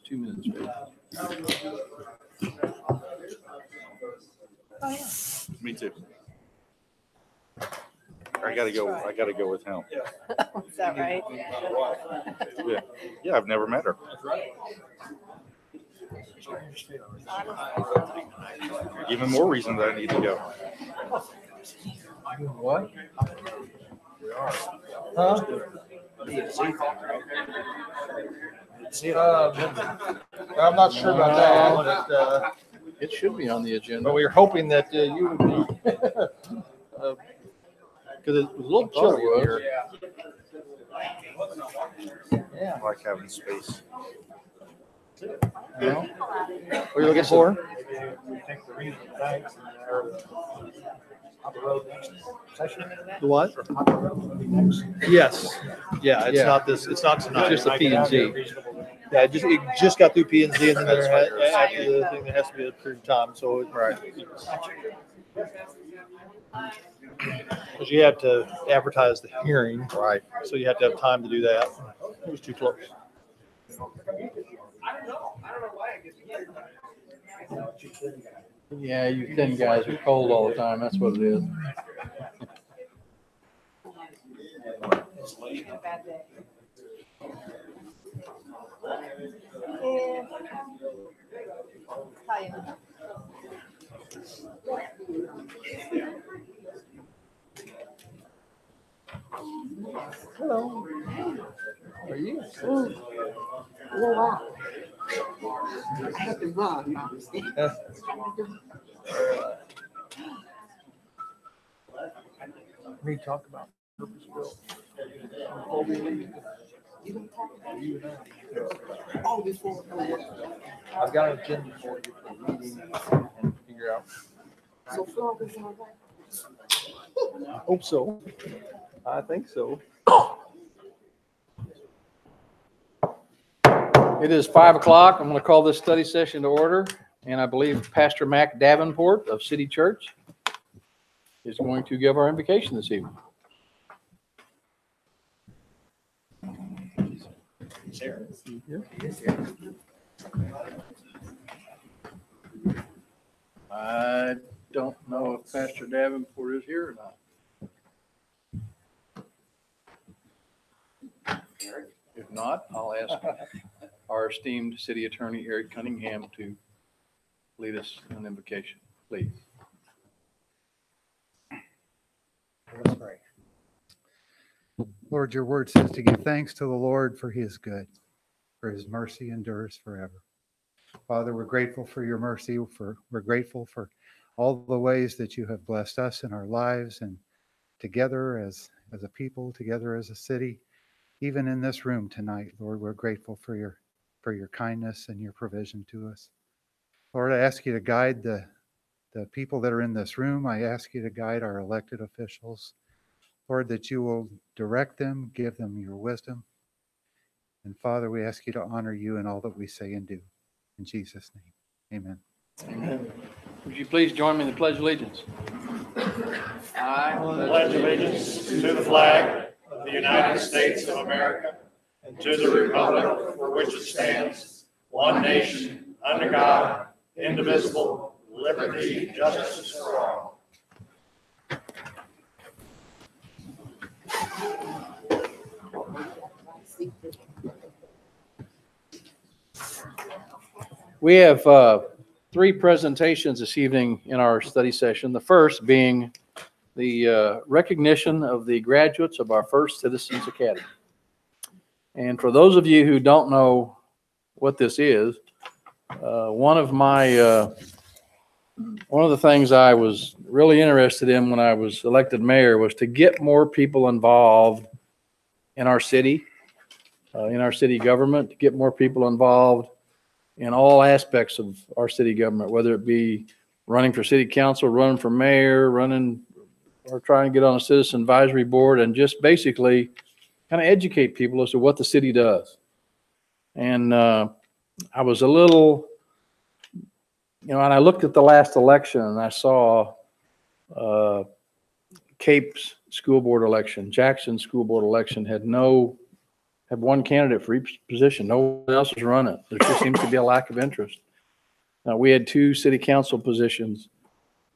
2 minutes. Me too. I gotta go with him. Is that right? Yeah, I've never met her. Even more reason that I need to go. What? Huh? I'm not sure about that, but, It should be on the agenda. but we were hoping that you would be, because it was a little chilly in here. Yeah. I like having space. No? What are you looking for? The what? Yes. Yeah, it's Yeah. not this, it's not tonight. Just the P and Z. Yeah, it just got through P and Z, and then there after the thing, there has to be a period of time, so. Right. Because you have to advertise the hearing, Right. so you have to have time to do that. It was too close. Yeah, you thin guys are cold all the time. That's what it is. A bad day. Yeah. Hi. Hello. How are you? Oh, wow. I have to run. We talk about purpose built. Oh, before. I've got an agenda for you for the meeting and figure out. So Florida's all right. I hope so. I think so. It is 5 o'clock. I'm going to call this study session to order. And I believe Pastor Mac Davenport of City Church is going to give our invocation this evening. I don't know if Pastor Davenport is here or not. If not, I'll ask our esteemed city attorney, Eric Cunningham, to lead us in an invocation, please. Let's pray. Lord, your word says to give thanks to the Lord for he is good, for his mercy endures forever. Father, we're grateful for your mercy. We're grateful for all the ways that you have blessed us in our lives and together as a people, together as a city. Even in this room tonight, Lord, we're grateful for your kindness and your provision to us. Lord, I ask you to guide the people that are in this room. I ask you to guide our elected officials. Lord, that you will direct them, give them your wisdom. And Father, we ask you to honor you in all that we say and do. In Jesus' name, amen. Amen. Would you please join me in the Pledge of Allegiance? I pledge allegiance to the flag of the United States of America and to the republic for which it stands, one nation, under God, indivisible, liberty and justice for all. We have three presentations this evening in our study session. The first being the recognition of the graduates of our first Citizens Academy. And for those of you who don't know what this is, one of the things I was really interested in when I was elected mayor was to get more people involved in our city government, to get more people involved in all aspects of our city government, whether it be running for city council, running for mayor, or trying to get on a citizen advisory board, and just basically kind of educate people as to what the city does. And I was a little, and I looked at the last election and I saw Cape's school board election, Jackson school board election had no have one candidate for each position. No one else is running. There just seems to be a lack of interest. Now, we had 2 city council positions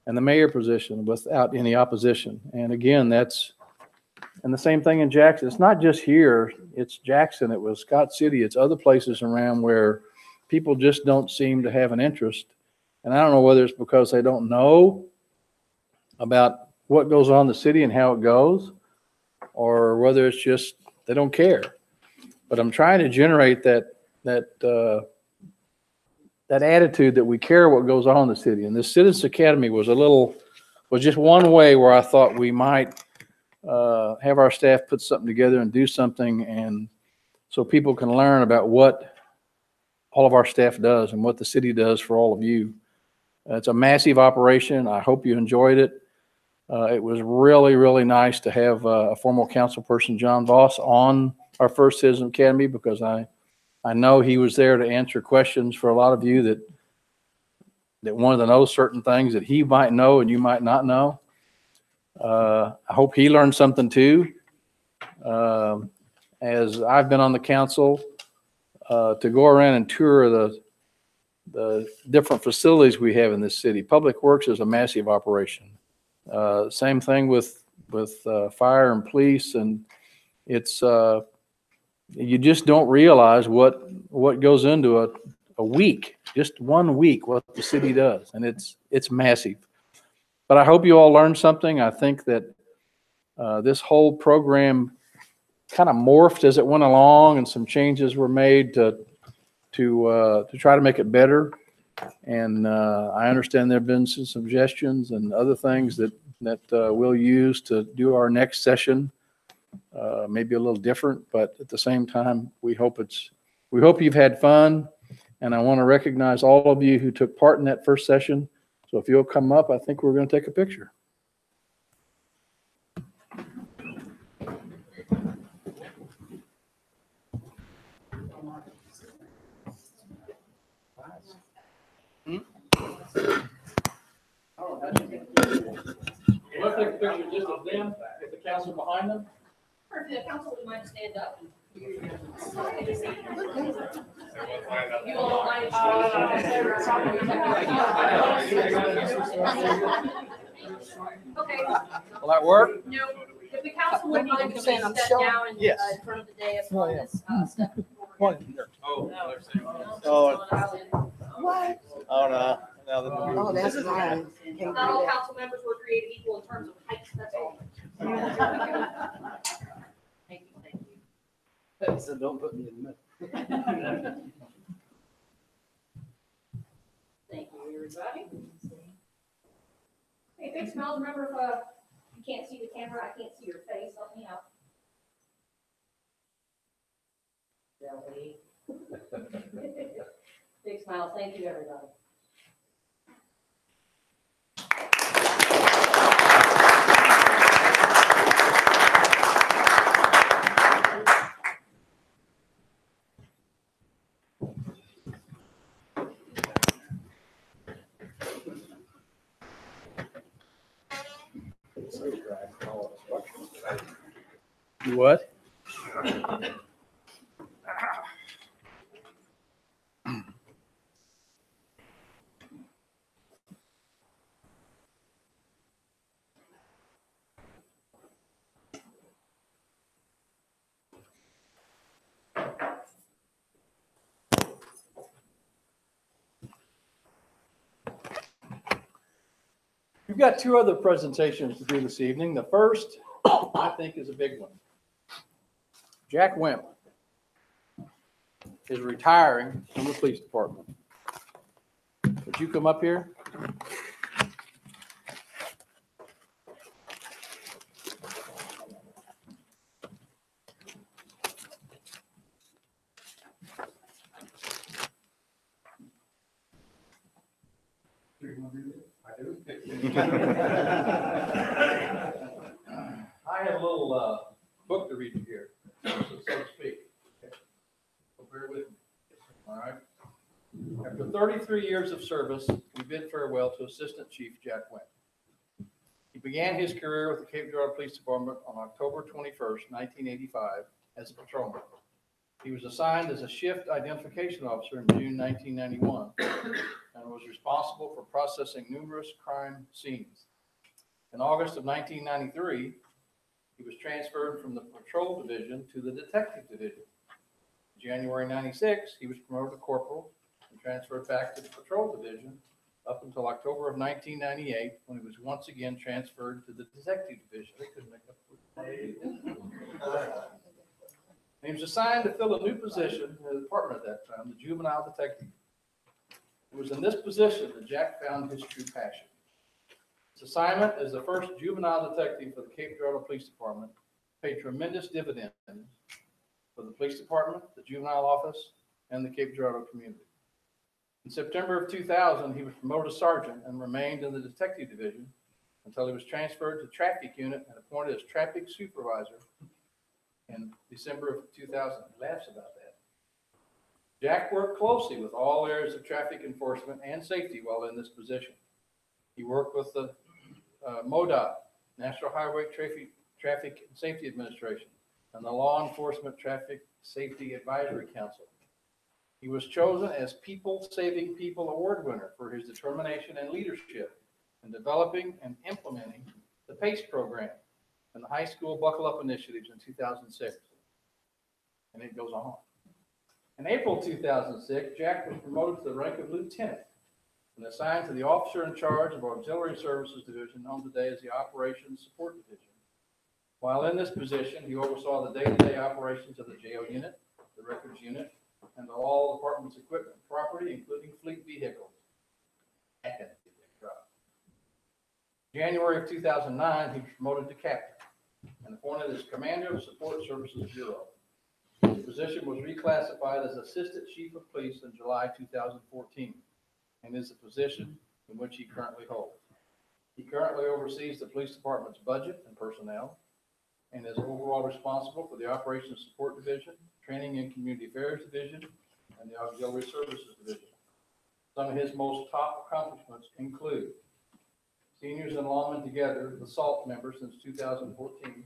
and the mayor position without any opposition. And again, and the same thing in Jackson. It's not just here. It's Jackson. It was Scott City. It's other places around where people just don't seem to have an interest. And I don't know whether it's because they don't know about what goes on in the city and how it goes, or whether it's just they don't care. But I'm trying to generate that attitude that we care what goes on in the city. And this Citizens Academy was just one way where I thought we might have our staff put something together and do something, and so people can learn about what all of our staff does and what the city does for all of you. It's a massive operation. I hope you enjoyed it. It was really, really nice to have a former council person, John Voss, on our first Citizen Academy, because I know he was there to answer questions for a lot of you that wanted to know certain things that he might know and you might not know. I hope he learned something too. As I've been on the council, to go around and tour the different facilities we have in this city. Public Works is a massive operation. Same thing with fire and police, and it's you just don't realize what goes into a week, just 1 week, what the city does, and it's massive. But I hope you all learned something. I think that this whole program kind of morphed as it went along, and some changes were made to try to make it better. And I understand there have been some suggestions and other things that we'll use to do our next session, maybe a little different, but at the same time, we hope you've had fun. And I want to recognize all of you who took part in that first session. So if you'll come up, I think we're going to take a picture. Let's take a picture just of them, with the council behind them. Or if the council would mind to stand up. You all don't mind. Okay. Will that work? No, if the council would mind to step down and Yes. in front of the dais on this step. Oh, What? oh no. Now that Oh, that's mine. Can't do Not all that. council members were created equal in terms of height, that's all. Thank you. So don't put me in the middle. Thank you, everybody. Hey, big smiles, remember if you can't see the camera, I can't see your face, help me out. Zoe. Big smiles, thank you, everybody. You what? We've got 2 other presentations to do this evening. The first, I think, is a big one. Jack Wimp is retiring from the police department. Would you come up here? I have a little book to read you here, so to speak. So bear with me. All right. After 33 years of service, we bid farewell to Assistant Chief Jack Wimp. He began his career with the Cape Girardeau Police Department on October 21st, 1985, as a patrolman. He was assigned as a shift identification officer in June 1991 and was responsible for processing numerous crime scenes. In August of 1993, he was transferred from the patrol division to the detective division. In January 96, he was promoted to corporal and transferred back to the patrol division up until October of 1998, when he was once again transferred to the detective division. They couldn't make up for it. He was assigned to fill a new position in the department at that time, the juvenile detective. It was in this position that Jack found his true passion. His assignment as the first juvenile detective for the Cape Girardeau Police Department paid tremendous dividends for the police department, the juvenile office, and the Cape Girardeau community. In September of 2000, he was promoted to sergeant and remained in the detective division until he was transferred to traffic unit and appointed as traffic supervisor in December of 2000. He laughs about that. Jack worked closely with all areas of traffic enforcement and safety while in this position. He worked with the MoDOT, National Highway Traffic and Safety Administration, and the Law Enforcement Traffic Safety Advisory Council. He was chosen as People Saving People Award winner for his determination and leadership in developing and implementing the PACE program and the high school Buckle Up initiatives in 2006. And it goes on. In April 2006, Jack was promoted to the rank of lieutenant and assigned to the officer in charge of Auxiliary Services Division, known today as the Operations Support Division. While in this position, he oversaw the day-to-day operations of the jail unit, the records unit, and all department's equipment and property, including fleet vehicles. January of 2009, he was promoted to captain and appointed as commander of the Support Services Bureau. The position was reclassified as Assistant Chief of Police in July 2014 and is the position in which he currently holds. He currently oversees the police department's budget and personnel and is overall responsible for the Operations Support Division, Training and Community Affairs Division, and the Auxiliary Services Division. Some of his most top accomplishments include seniors and lawmen together, the SALT member since 2014,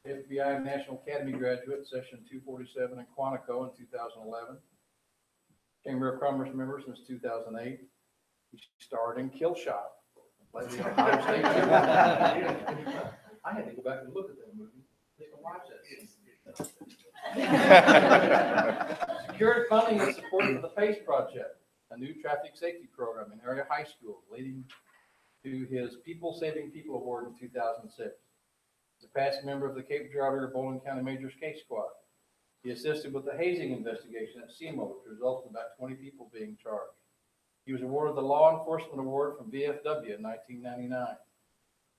FBI National Academy graduate, session 247 in Quantico in 2011, Chamber of Commerce member since 2008. He starred in Kill Shot, played the Ohio State champion. I had to go back and look at that movie. They can watch it. Secured funding and support for the PACE project, a new traffic safety program in area high school, leading to his People Saving People Award in 2006. He's a past member of the Cape Girardeau Bowling County Majors Case Squad. He assisted with the hazing investigation at SEMO, which resulted in about 20 people being charged. He was awarded the Law Enforcement Award from VFW in 1999.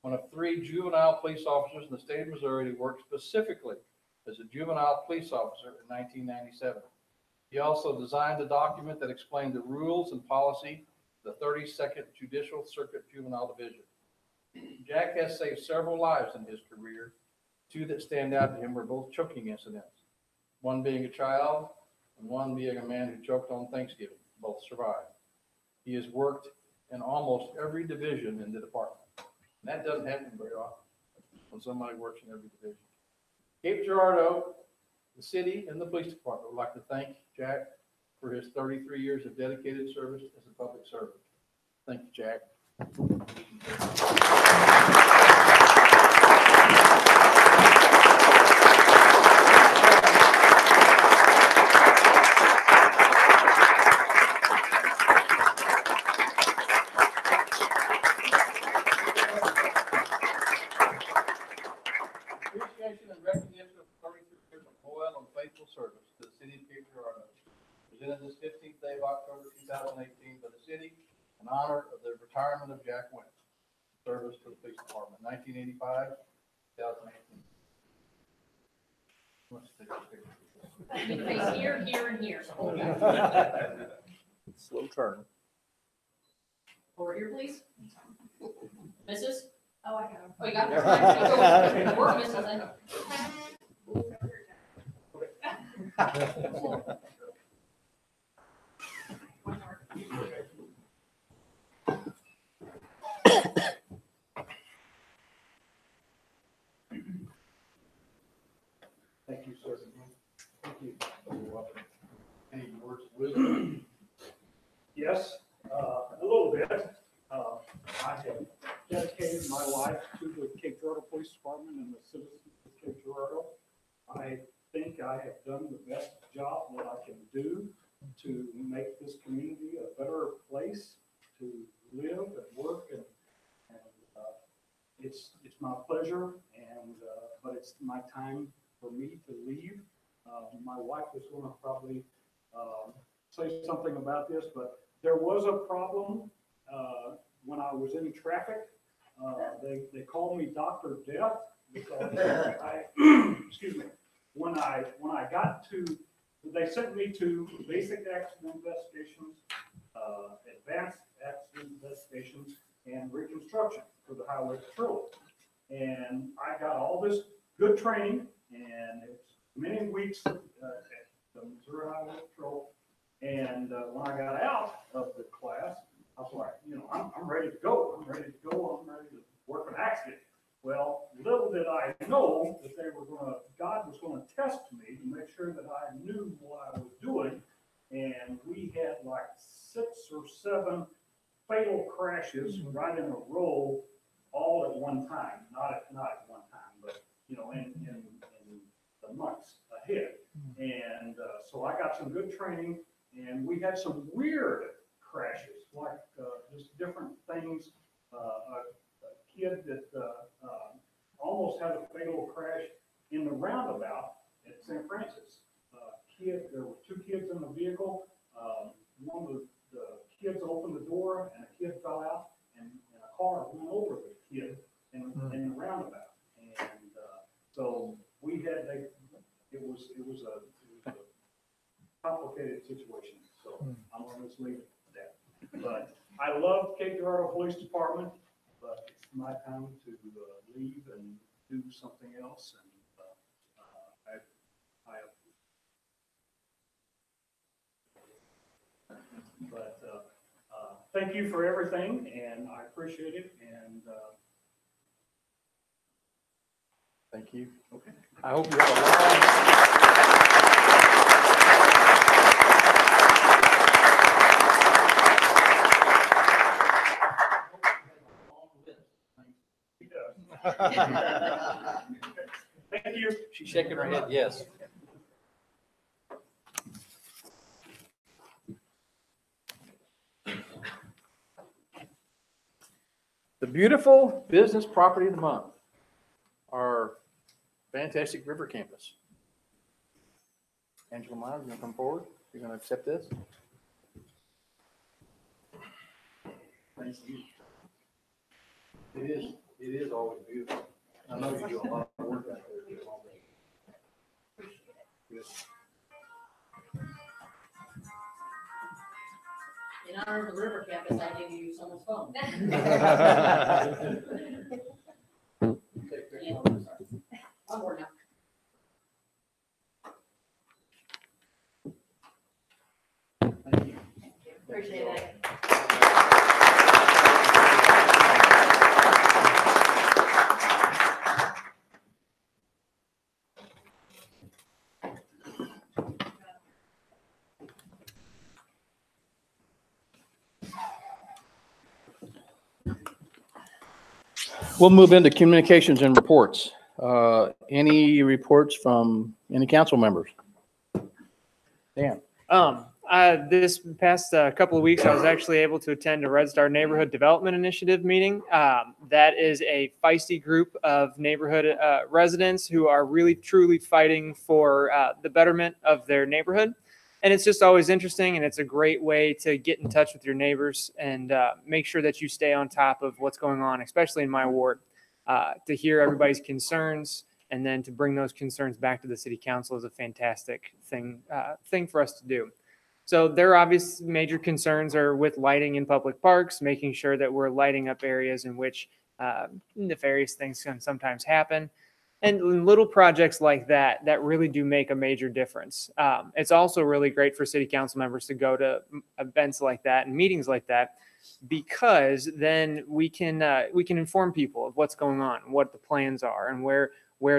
One of 3 juvenile police officers in the state of Missouri who worked specifically as a juvenile police officer in 1997. He also designed a document that explained the rules and policy of the 32nd Judicial Circuit Juvenile Division. Jack has saved several lives in his career. 2 that stand out to him were both choking incidents, one being a child and one being a man who choked on Thanksgiving. Both survived. He has worked in almost every division in the department. And that doesn't happen very often when somebody works in every division. Cape Girardeau, the city, and the police department would like to thank Jack for his 33 years of dedicated service as a public servant. Thank you, Jack. Appreciation and recognition of 33 years of loyal and faithful service to the city of Cape Girardeau. Presented this 15th day of October 2018 by the city in honor of the retirement of Jack Wentz. Service to the police department, 1985, 2018. Face here, here, and here. Slow turn. Over here, please. Mrs.? Oh, I got him. Oh, you got it. We're missing it. Thank you, sir. Thank you. Yes, a little bit. I have dedicated my life to the Cape Girardeau Police Department and the citizens of Cape Girardeau. I think I have done the best job that I can do to make this community a better place to live and work, and it's my pleasure, but it's my time for me to leave. My wife is going to probably say something about this, but there was a problem when I was in traffic. They called me Dr. Death because excuse me, when I got to, they sent me to basic accident investigations, advanced accident investigations, and reconstruction for the highway patrol. And I got all this good training, and it's many weeks at the Missouri Highway Patrol. And when I got out of the class, I was like, I'm ready to go. I'm ready to go. I'm ready to work an accident. Well, little did I know that God was going to test me to make sure that I knew what I was doing. And we had like 6 or 7 fatal crashes right in a row, all at one time. Not at one time, but in the months ahead. And so I got some good training, and we had some weird crashes, like just different things. A kid that almost had a fatal crash in the roundabout at St. Francis. There were 2 kids in the vehicle. One of the kids opened the door, and a kid fell out, and a car went over the kid in the roundabout. And so we had it was a complicated situation. So I'm going to just leave it at that. But I love Cape Girardeau Police Department, but it's my time to leave and do something else. And thank you for everything, and I appreciate it. And Thank you. okay. I hope you have a long. Thank you. She's shaking her head, yes. The beautiful business property of the month, our fantastic river campus. Angela Myers, you gonna come forward? You're gonna accept this? Thank you. It is always beautiful. I know you do a lot of work out there. Good. In honor of the river campus, I give you someone's phone. Yeah, I'm sorry. On board now. Thank you. Appreciate it. We'll move into communications and reports. Any reports from any council members? Dan? This past couple of weeks, I was actually able to attend a Red Star Neighborhood Development Initiative meeting. That is a feisty group of neighborhood residents who are really, truly fighting for the betterment of their neighborhood. And it's just always interesting, and it's a great way to get in touch with your neighbors and make sure that you stay on top of what's going on, especially in my ward, to hear everybody's concerns. And then to bring those concerns back to the city council is a fantastic thing for us to do. So their obvious major concerns are with lighting in public parks, making sure that we're lighting up areas in which nefarious things can sometimes happen. And little projects like that really do make a major difference. It's also really great for city council members to go to events like that and meetings like that, because then we can inform people of what's going on, what the plans are, and where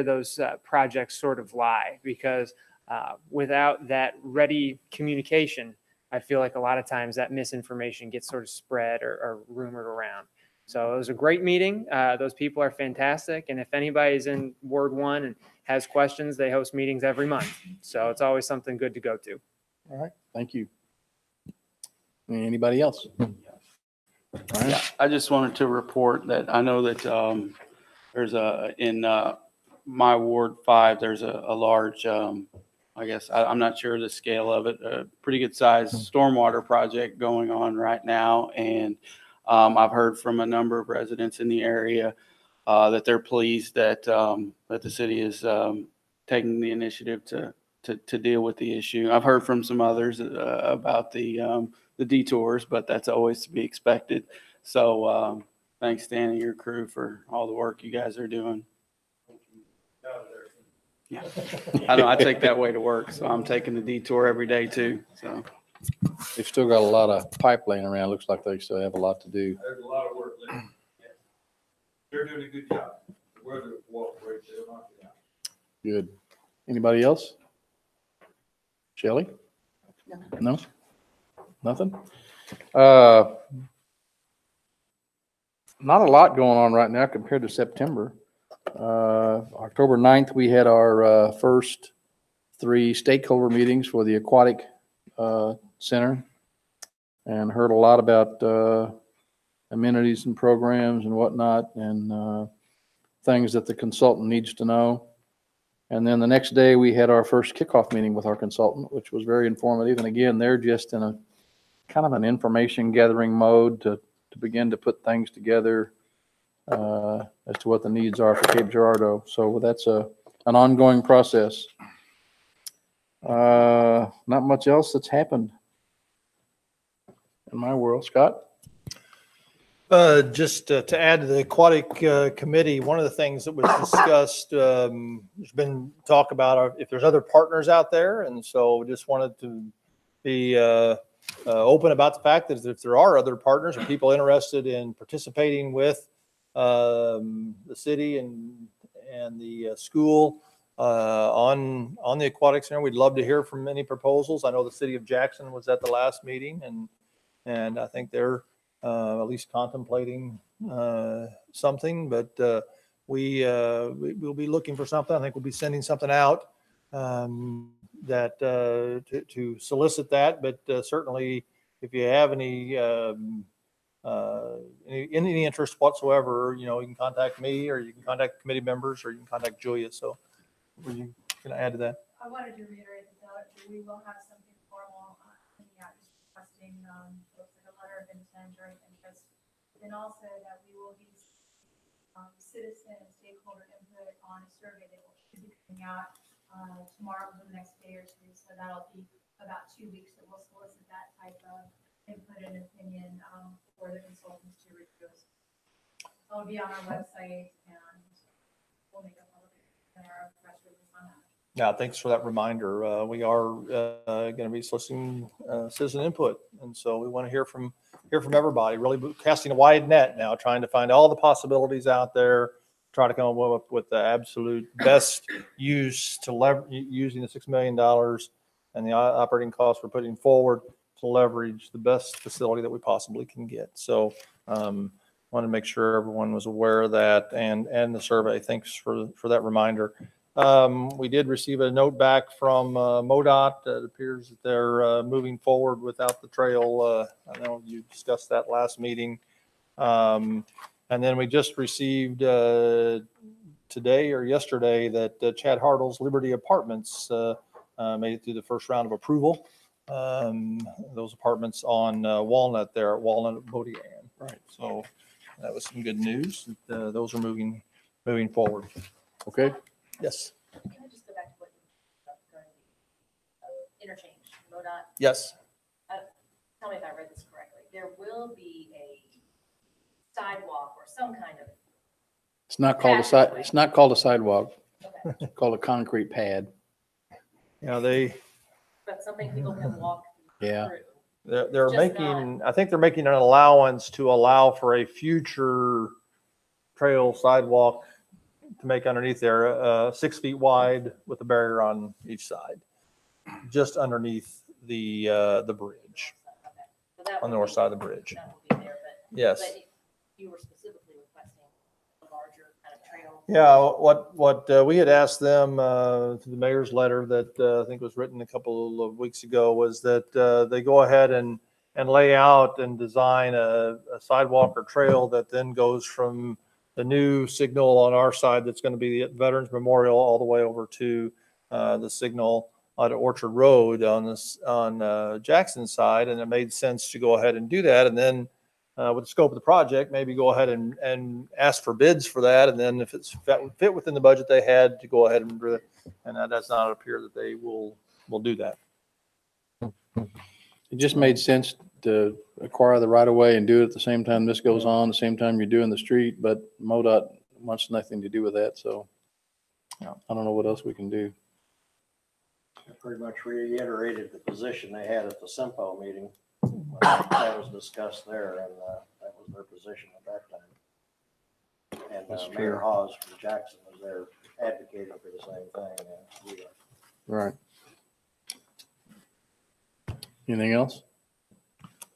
those projects sort of lie. Because without that ready communication, I feel like a lot of times that misinformation gets sort of spread or rumored around. So it was a great meeting. Those people are fantastic. And if anybody's in Ward 1 and has questions, they host meetings every month. So it's always something good to go to. All right, thank you. Anybody else? All right. Yeah, I just wanted to report that I know that there's in my Ward 5, there's a large, I guess, I'm not sure the scale of it, a pretty good sized stormwater project going on right now. And I've heard from a number of residents in the area that they're pleased that that the city is taking the initiative to deal with the issue. I've heard from some others about the detours, but that's always to be expected. So thanks, Dan, and your crew for all the work you guys are doing. Yeah, I know I take that way to work, so I'm taking the detour every day too. So They've still got a lot of pipe laying around. Looks like they still have a lot to do. There's a lot of work there. They're doing a good job. The weather cooperates, they'll knock it out. Good. Anybody else? Shelley? No? Nothing? Not a lot going on right now compared to September. October 9th, we had our first 3 stakeholder meetings for the aquatic center and heard a lot about amenities and programs and whatnot and things that the consultant needs to know. And then the next day we had our first kickoff meeting with our consultant, which was very informative. And again, they're just in a kind of an information gathering mode to begin to put things together as to what the needs are for Cape Girardeau. So that's an ongoing process. Not much else that's happened in my world. Scott? Just to add to the aquatic committee, one of the things that was discussed, there's been talk about if there's other partners out there. And so just wanted to be open about the fact that if there are other partners or people interested in participating with the city and the school on the aquatic center, we'd love to hear from any proposals. I know the city of Jackson was at the last meeting and I think they're at least contemplating something, but we'll be looking for something. I think we'll be sending something out that to solicit that. But certainly, if you have any interest whatsoever, you can contact me, or you can contact committee members, or you can contact Julia. So, were you going to add to that? I wanted to reiterate that we will have something formal coming out, just requesting looks like a letter of intent or interest. And also that we will be citizen and stakeholder input on a survey that will be coming out tomorrow or the next day or two. So that'll be about 2 weeks that we'll solicit that type of input and opinion for the consultants to review. It'll be on our website and we'll make a public in our press release on that. Yeah, thanks for that reminder. We are going to be soliciting citizen input, and so we want to hear from everybody. Really casting a wide net now, trying to find all the possibilities out there. Try to come up with the absolute best use to using the $6 million and the operating costs we're putting forward to leverage the best facility that we possibly can get. So, want to make sure everyone was aware of that and the survey. Thanks for that reminder. We did receive a note back from MoDOT. It appears that they're moving forward without the trail. I know you discussed that last meeting. And then we just received today or yesterday that Chad Hartle's Liberty Apartments made it through the first round of approval. Those apartments on Walnut there at Walnut Bodian. Right. So that was some good news. Those are moving forward. Okay. Yes. Can I just go back to what interchange, MoDOT? Yes. Tell me if I read this correctly. There will be a sidewalk or some kind of. It's not called a side. It's not called a sidewalk. Okay. It's called a concrete pad. But something people can walk Yeah. through. They're Just making, I think they're making an allowance to allow for a future trail sidewalk to make underneath there, 6 feet wide with a barrier on each side, just underneath the bridge, So that on the will north be- side of the bridge. That will be there, but. Yes. But you were specifically requesting a larger kind of trail. Yeah, what we had asked them through the mayor's letter that I think was written a couple of weeks ago was that they go ahead and lay out and design a sidewalk or trail that then goes from the new signal on our side that's going to be the Veterans Memorial all the way over to the signal on Orchard Road on Jackson's side. And it made sense to go ahead and do that. And then with the scope of the project, maybe go ahead and ask for bids for that. And then if it's fit within the budget they had, to go ahead and do it. And that does not appear that they will do that. It just made sense to acquire the right of way and do it at the same time this goes on, the same time you're doing the street, but MoDOT wants nothing to do with that, so Yeah. I don't know what else we can do. I pretty much reiterated the position they had at the Simpo meeting. That was discussed there, and that was their position at that time. And That's Mayor true. Hawes from Jackson was there advocating for the same thing. And we are. Right. Anything else?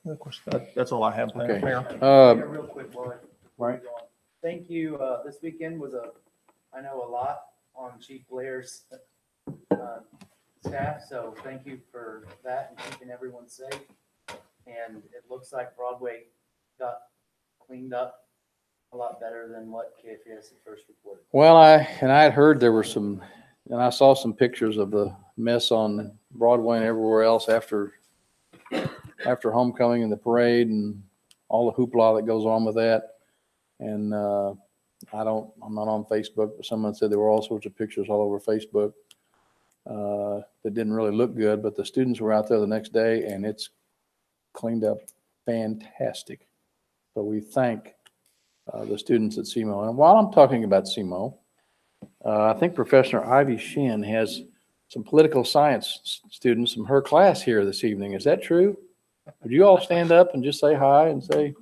Of course, that's all I have. Okay. Mayor. Real quick, Lloyd. Right. Thank you. This weekend was I know a lot on Chief Blair's staff, so thank you for that and keeping everyone safe. And it looks like Broadway got cleaned up a lot better than what KFAS had first reported. Well, I had heard there were some, and I saw some pictures of the mess on Broadway and everywhere else after homecoming and the parade and all the hoopla that goes on with that. And I'm not on Facebook, but someone said there were all sorts of pictures all over Facebook that didn't really look good, but the students were out there the next day and it's cleaned up fantastic. So we thank the students at SEMO. And while I'm talking about SEMO, I think Professor Ivy Shin has some political science students from her class here this evening. Is that true? Would you all stand up and just say hi and say,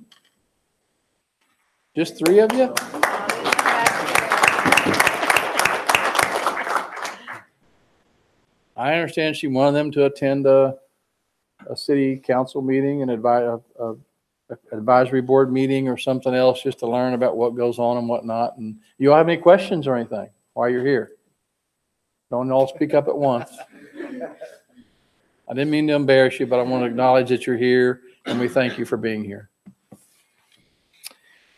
just three of you? I understand she wanted them to attend a city council meeting and advisory board meeting or something else just to learn about what goes on and whatnot. And you all have any questions or anything while you're here? Don't all speak up at once. I didn't mean to embarrass you, but I want to acknowledge that you're here and we thank you for being here.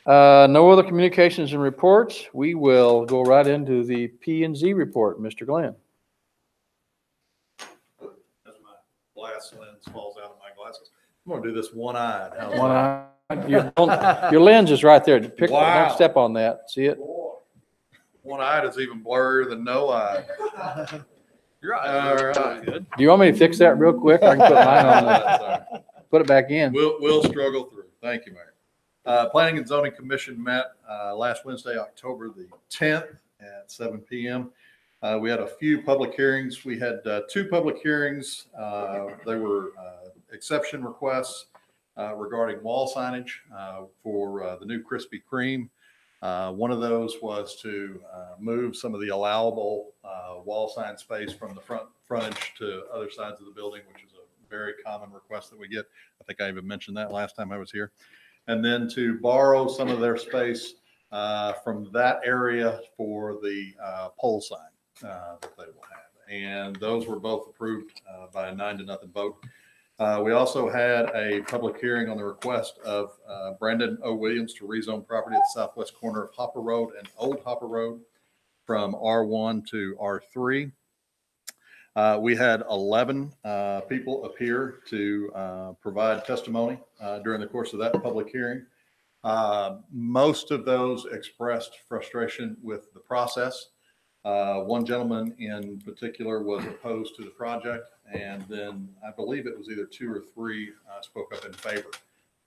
No other communications and reports. We will go right into the P&Z report. Mr. Glenn. As my glass lens falls out of my glasses, I'm gonna do this one-eyed. How's One that? eye. Your lens is right there. Pick, Wow. Don't step on that. See it? One-eyed is even blurrier than no-eyed. You're All right. good. Do you want me to fix that real quick? I can put mine on there. Put it back in. We'll struggle through. Thank you, Mayor. Planning and Zoning Commission met last Wednesday, October the 10th at 7 p.m. We had a few public hearings. We had two public hearings. They were exception requests regarding wall signage for the new Krispy Kreme. One of those was to move some of the allowable wall sign space from the frontage to other sides of the building, which is a very common request that we get. I think I even mentioned that last time I was here. And then to borrow some of their space from that area for the pole sign that they will have. And those were both approved by a 9-0 vote. We also had a public hearing on the request of Brandon O. Williams to rezone property at the southwest corner of Hopper Road and Old Hopper Road from R1 to R3. We had 11 people appear to provide testimony during the course of that public hearing. Most of those expressed frustration with the process. One gentleman in particular was opposed to the project, and then I believe it was either 2 or 3 spoke up in favor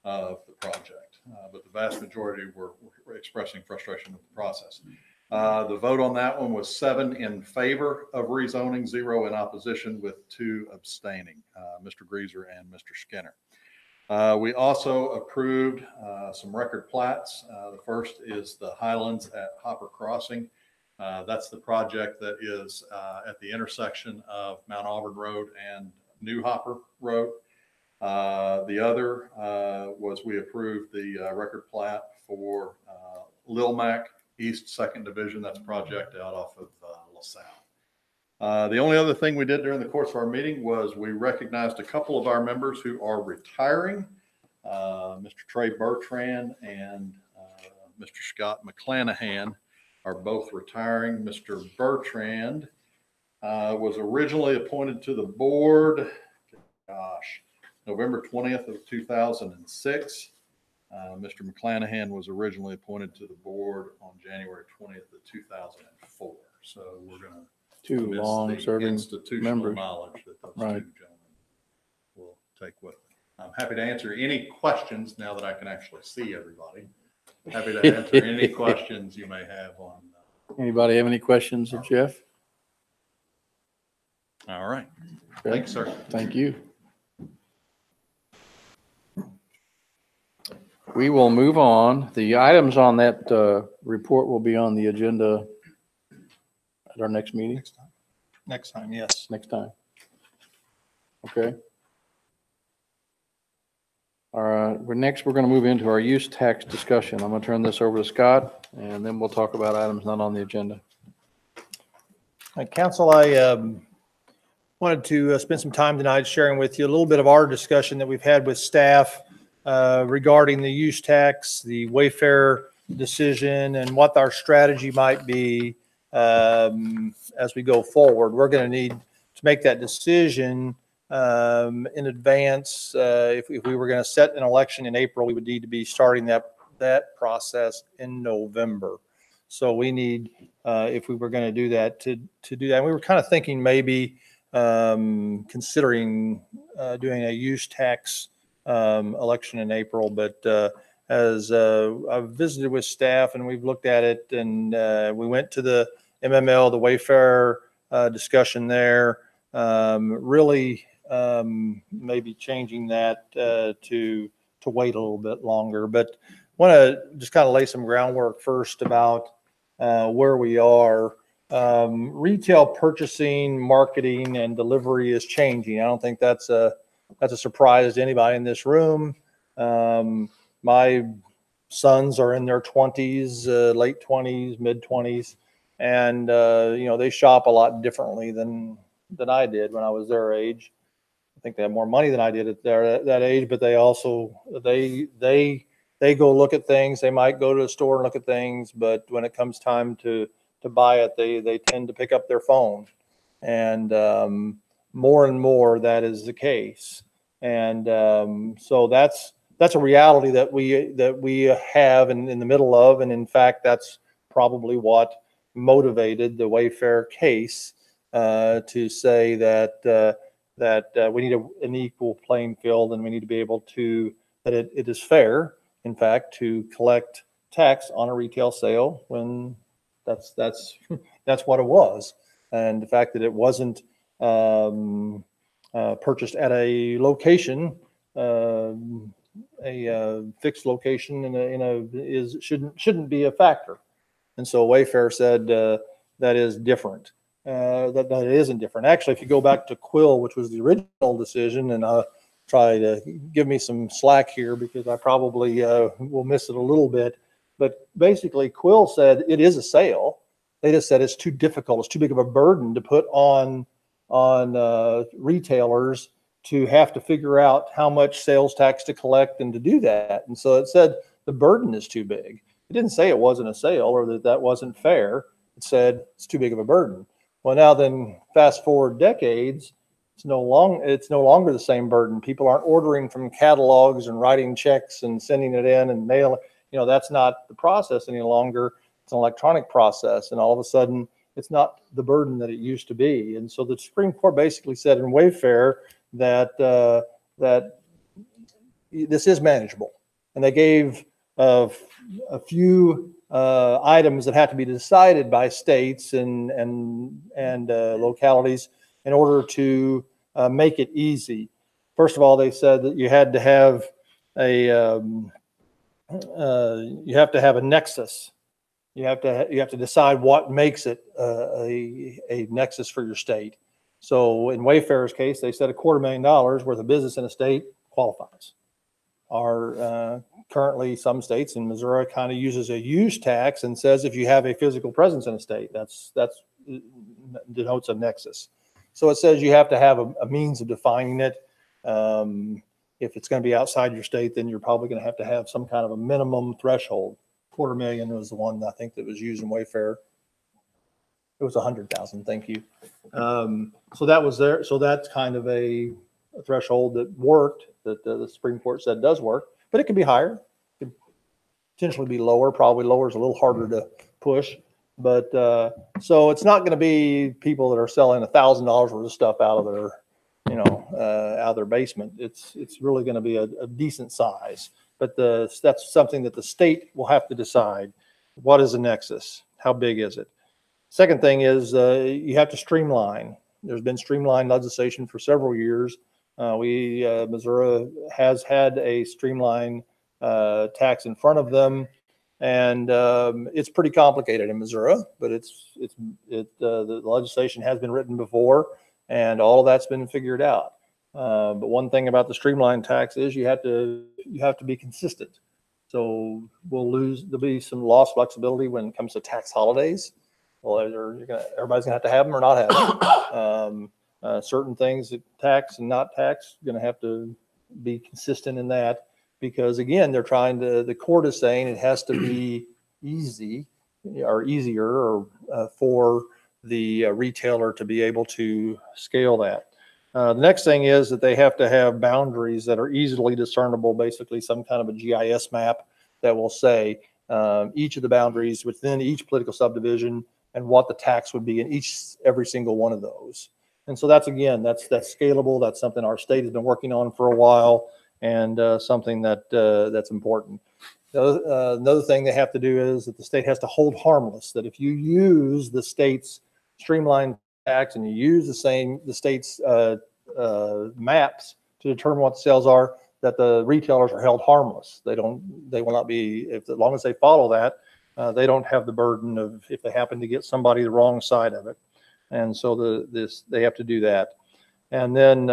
of the project. But the vast majority were expressing frustration with the process. The vote on that one was 7 in favor of rezoning, 0 in opposition, with 2 abstaining, Mr. Greaser and Mr. Skinner. We also approved some record plats. The first is the Highlands at Hopper Crossing. That's the project that is at the intersection of Mount Auburn Road and New Hopper Road. The other was we approved the record plat for Lil Mac East Second Division. That's a project out off of LaSalle. The only other thing we did during the course of our meeting was we recognized a couple of our members who are retiring. Mr. Trey Bertrand and Mr. Scott McClanahan are both retiring. Mr. Bertrand was originally appointed to the board, November 20th of 2006. Mr. McClanahan was originally appointed to the board on January 20th of 2004. So we're going to Two miss long-serving the institutional members. knowledge that those Right. two gentlemen will take with them. I'm happy to answer any questions now that I can actually see everybody. Happy to answer any questions you may have on. Anybody have any questions of Jeff? All right. Okay. Thanks, sir. Thank you. We will move on. The items on that report will be on the agenda at our next meeting, Next time, yes. next time. Okay. All right, we're going to move into our use tax discussion. I'm going to turn this over to Scott, and then we'll talk about items not on the agenda. Council, I wanted to spend some time tonight sharing with you a little bit of our discussion that we've had with staff regarding the use tax, the Wayfair decision, and what our strategy might be as we go forward. We're going to need to make that decision in advance. If we were going to set an election in April, we would need to be starting that process in November. So we need, if we were going to do that, to do that. And we were kind of thinking maybe considering doing a use tax election in April, but as I've visited with staff and we've looked at it, and we went to the MML, the Wayfair discussion there, really maybe changing that to wait a little bit longer. But want to just kind of lay some groundwork first about where we are. Retail purchasing, marketing, and delivery is changing. I don't think that's a surprise to anybody in this room. My sons are in their 20s, late 20s, mid 20s, and they shop a lot differently than I did when I was their age. I think they have more money than I did at that age, but they also they go look at things. They might go to a store and look at things, but when it comes time to buy it, they tend to pick up their phone, and more and more that is the case. And so that's a reality that we have in the middle of, and in fact, that's probably what motivated the Wayfair case to say that we need an equal playing field, and we need to be able to that it is fair, in fact, to collect tax on a retail sale when that's what it was, and the fact that it wasn't purchased at a location, a fixed location shouldn't be a factor. And so Wayfair said that is different. That it isn't different. Actually, if you go back to Quill, which was the original decision, and I'll try to give me some slack here because I probably will miss it a little bit. But basically, Quill said it is a sale. They just said it's too difficult. It's too big of a burden to put on retailers to have to figure out how much sales tax to collect and to do that. And so it said the burden is too big. It didn't say it wasn't a sale or that wasn't fair. It said it's too big of a burden. Well, now then, fast forward decades, it's no longer the same burden. People aren't ordering from catalogs and writing checks and sending it in and mail. That's not the process any longer. It's an electronic process, and all of a sudden, it's not the burden that it used to be. And so the Supreme Court basically said in Wayfair that this is manageable, and they gave a few items that had to be decided by states and localities in order to make it easy. First of all, they said that you had to have a nexus. You have to decide what makes it a nexus for your state. So in Wayfair's case, they said $250,000 worth of business in a state qualifies. Our currently some states in Missouri kind of uses a use tax and says if you have a physical presence in a state, that's denotes a nexus. So it says you have to have a means of defining it. If it's going to be outside your state, then you're probably going to have some kind of a minimum threshold. $250,000 was the one I think that was used in Wayfair. It was 100,000. Thank you. So that was there. So that's kind of a threshold that worked, that the Supreme Court said does work, but it could be higher. It could potentially be lower. Probably lower is a little harder to push. But so it's not going to be people that are selling $1,000 worth of stuff out of their, out of their basement. It's really going to be a decent size. But that's something that the state will have to decide. What is a nexus? How big is it? Second thing is you have to streamline. There's been streamlined legislation for several years. Missouri has had a streamlined tax in front of them, and it's pretty complicated in Missouri. But the legislation has been written before, and all of that's been figured out. But one thing about the streamlined tax is you have to be consistent. So there'll be some lost flexibility when it comes to tax holidays. Well, everybody's gonna have them or not have them. Certain things that tax and not tax, going to have to be consistent in that, because again, the court is saying it has to be easy or easier for the retailer to be able to scale that. The next thing is that they have to have boundaries that are easily discernible, basically some kind of a GIS map that will say each of the boundaries within each political subdivision and what the tax would be in every single one of those. And so that's scalable. That's something our state has been working on for a while, and something that's important. Another thing they have to do is that the state has to hold harmless, that if you use the state's streamlined tax and you use the state's maps to determine what the sales are, that the retailers are held harmless. They will not be, as long as they follow that, they don't have the burden of if they happen to get somebody the wrong side of it. And so they have to do that. And then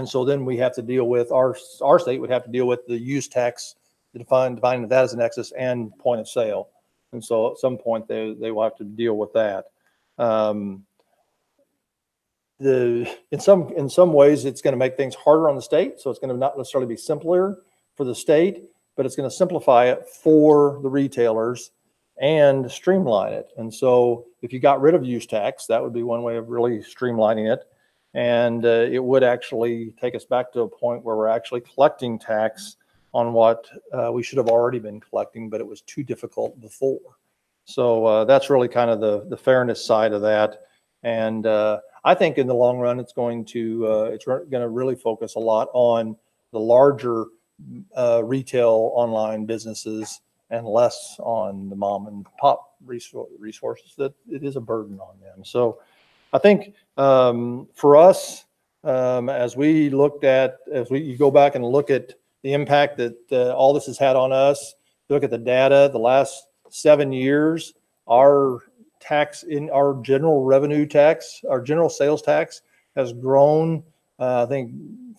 so then we have to deal with our state would have to deal with the use tax, defining that as a nexus and point of sale. And so at some point they will have to deal with that. In some ways it's going to make things harder on the state. So it's going to not necessarily be simpler for the state, but it's going to simplify it for the retailers and streamline it. And so if you got rid of use tax, that would be one way of really streamlining it. And it would actually take us back to a point where we're actually collecting tax on what we should have already been collecting, but it was too difficult before. So that's really kind of the fairness side of that. And I think in the long run, it's going to really focus a lot on the larger retail online businesses and less on the mom and pop resources that it is a burden on them. So I think for us, as you go back and look at the impact that all this has had on us, look at the data, the last 7 years, our tax in our general revenue tax, our general sales tax has grown, I think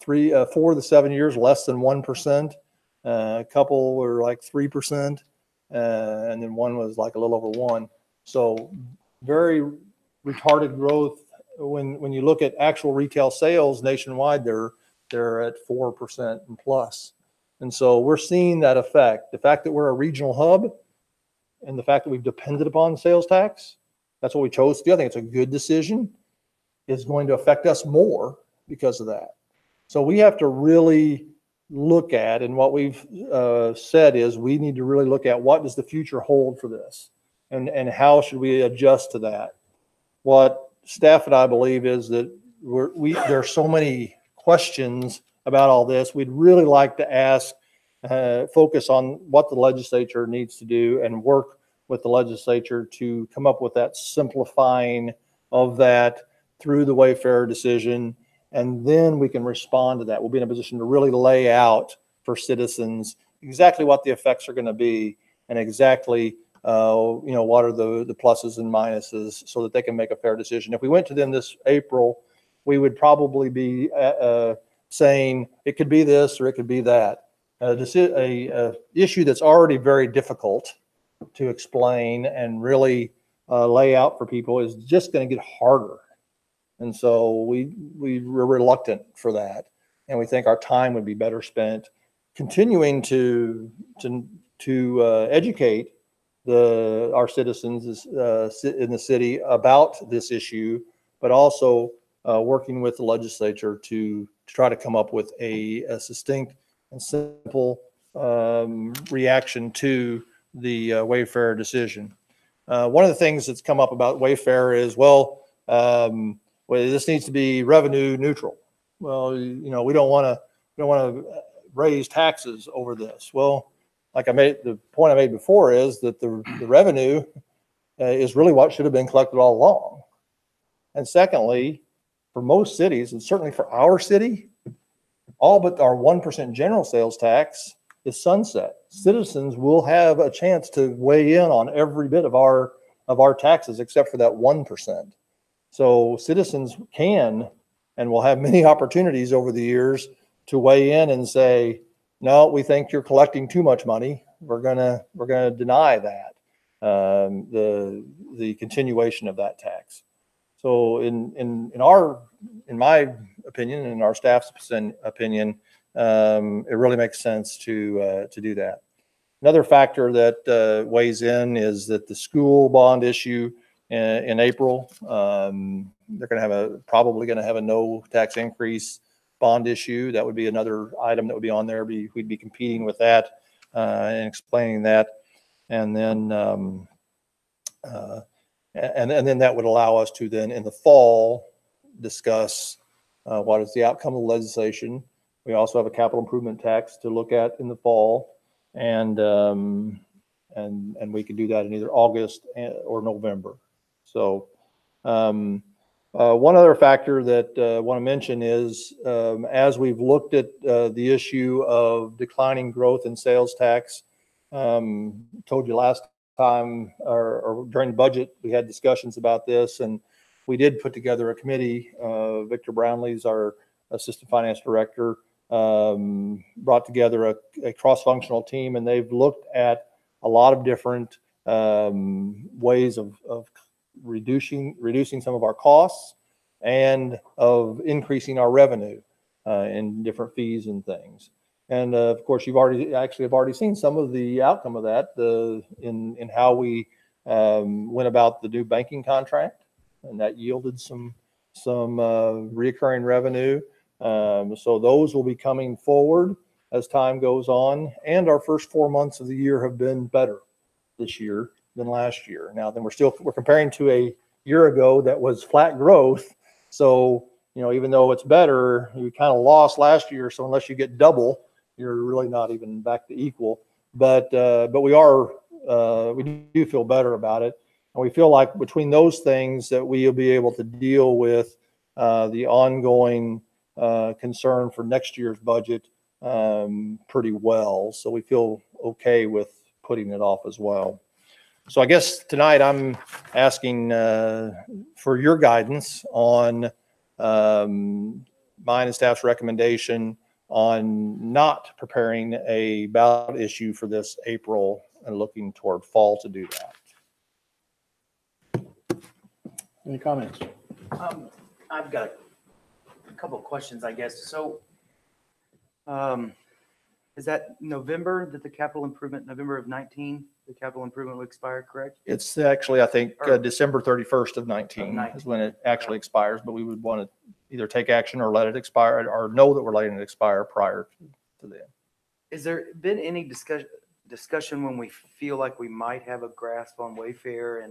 4 of the 7 years, less than 1%. A couple were like 3%, and then one was like a little over 1%. So very retarded growth. When you look at actual retail sales nationwide, they're at 4% and plus. And so we're seeing that effect. The fact that we're a regional hub and the fact that we've depended upon sales tax, that's what we chose to do. I think it's a good decision. It's going to affect us more because of that. So we have to really look at, and what we've said is we need to really look at what does the future hold for this, and how should we adjust to that. What staff and I believe is that there are so many questions about all this. We'd really like to focus on what the legislature needs to do and work with the legislature to come up with that simplifying of that through the Wayfair decision. And then we can respond to that. We'll be in a position to really lay out for citizens exactly what the effects are going to be and exactly what are the pluses and minuses so that they can make a fair decision. If we went to them this April, we would probably be saying it could be this or it could be that. A issue that's already very difficult to explain and really lay out for people is just going to get harder. And so we were reluctant for that. And we think our time would be better spent continuing to educate our citizens in the city about this issue, but also working with the legislature to try to come up with a succinct and simple reaction to the Wayfair decision. One of the things that's come up about Wayfair is, well, this needs to be revenue neutral. Well, we don't want to raise taxes over this. Well, like the point I made before is that the revenue is really what should have been collected all along. And secondly, for most cities, and certainly for our city, all but our 1% general sales tax is sunset. Citizens will have a chance to weigh in on every bit of our taxes except for that 1%. So citizens can and will have many opportunities over the years to weigh in and say, no, we think you're collecting too much money. We're gonna deny that, the continuation of that tax. So in my opinion, and our staff's opinion, it really makes sense to do that. Another factor that weighs in is that the school bond issue in April, they're probably going to have a no tax increase bond issue. That would be another item that would be on there. We'd be competing with that and explaining that, and then then that would allow us to then in the fall discuss what is the outcome of the legislation. We also have a capital improvement tax to look at in the fall, and we could do that in either August or November. So one other factor that I want to mention is as we've looked at the issue of declining growth in sales tax, told you last time or during budget, we had discussions about this, and we did put together a committee. Victor Brownlee's our assistant finance director, brought together a cross-functional team, and they've looked at a lot of different ways of reducing some of our costs and of increasing our revenue in different fees and things. And of course, you've already seen some of the outcome of that in how we went about the new banking contract, and that yielded some reoccurring revenue. So those will be coming forward as time goes on, and our first 4 months of the year have been better this year than last year. Now, then we're comparing to a year ago that was flat growth. So, even though it's better, we kind of lost last year. So unless you get double, you're really not even back to equal. But we do feel better about it. And we feel like between those things that we will be able to deal with the ongoing concern for next year's budget pretty well. So we feel okay with putting it off as well. So I guess tonight I'm asking for your guidance on mine and staff's recommendation on not preparing a ballot issue for this April and looking toward fall to do that. Any comments? I've got a couple of questions, I guess. So, is that November that the capital improvement, November of 19, the capital improvement will expire, correct? It's actually, I think, December 31st of 19 is when it actually expires, but we would want to either take action or let it expire, or know that we're letting it expire prior to then. Is there been any discussion when we feel like we might have a grasp on Wayfair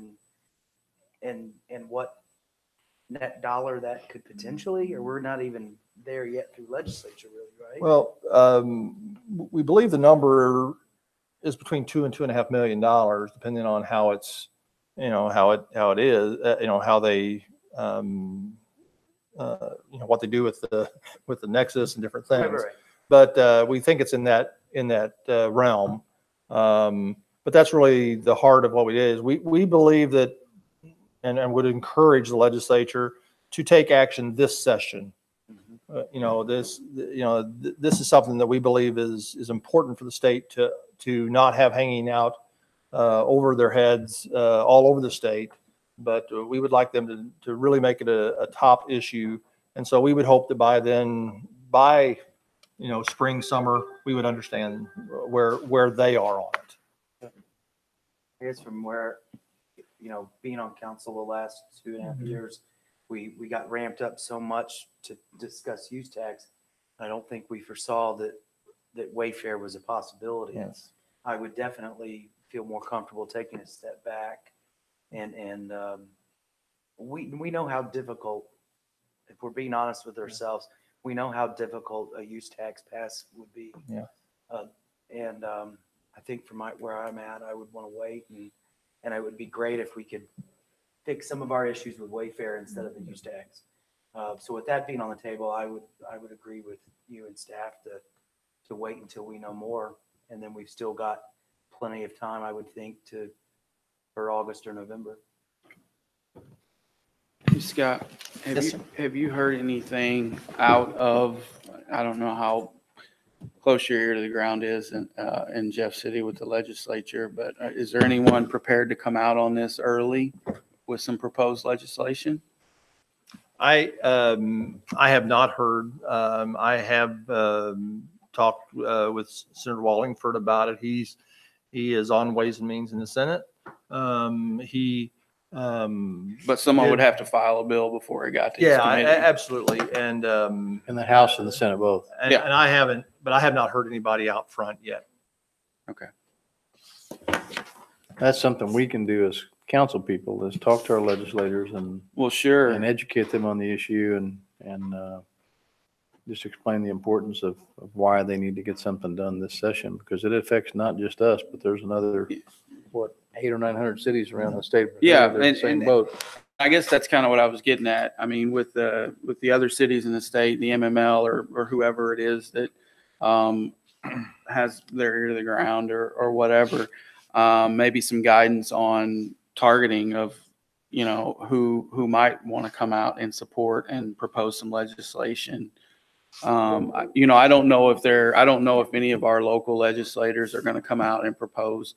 and what net dollar that could potentially, or we're not even there yet through legislature, really, right? Well, we believe the number is between $2 and $2.5 million, depending on how it's, how it is, how they, what they do with the Nexus and different things. Right. But we think it's in that realm. But but that's really the heart of what we did is we believe that and would encourage the legislature to take action this session. This is something that we believe is important for the state to not have hanging out over their heads all over the state. But we would like them to really make it a top issue. And so we would hope that by spring, summer, we would understand where they are on it. I guess from where, being on council the last 2.5 years, we got ramped up so much to discuss use tax. I don't think we foresaw that Wayfair was a possibility. Yes. I would definitely feel more comfortable taking a step back. And we know how difficult, if we're being honest with ourselves, we know how difficult a use tax pass would be. Yeah. I think from where I'm at, I would want to wait, and it would be great if we could fix some of our issues with Wayfair instead of the use tax. So with that being on the table, I would agree with you and staff to wait until we know more, and then we've still got plenty of time, I would think, for August or November. Hey, Scott, have you heard anything out of, I don't know how close your ear to the ground is in Jeff City with the legislature, but is there anyone prepared to come out on this early with some proposed legislation? I have not heard. I have talked with Senator Wallingford about it. He is on Ways and Means in the Senate. But someone would have to file a bill before it got to his committee. Absolutely. And In the House and the Senate both. and I haven't, but I have not heard anybody out front yet. Okay. That's something we can do as council people, is talk to our legislators and Well, sure. educate them on the issue and just explain the importance of why they need to get something done this session, because it affects not just us, but there's another, 800 or 900 cities around the state. Yeah, They're in the same boat. I guess that's kind of what I was getting at. I mean, with the other cities in the state, the MML or whoever it is that has their ear to the ground or whatever, maybe some guidance on targeting of, who might want to come out and support and propose some legislation. I don't know if any of our local legislators are going to come out and propose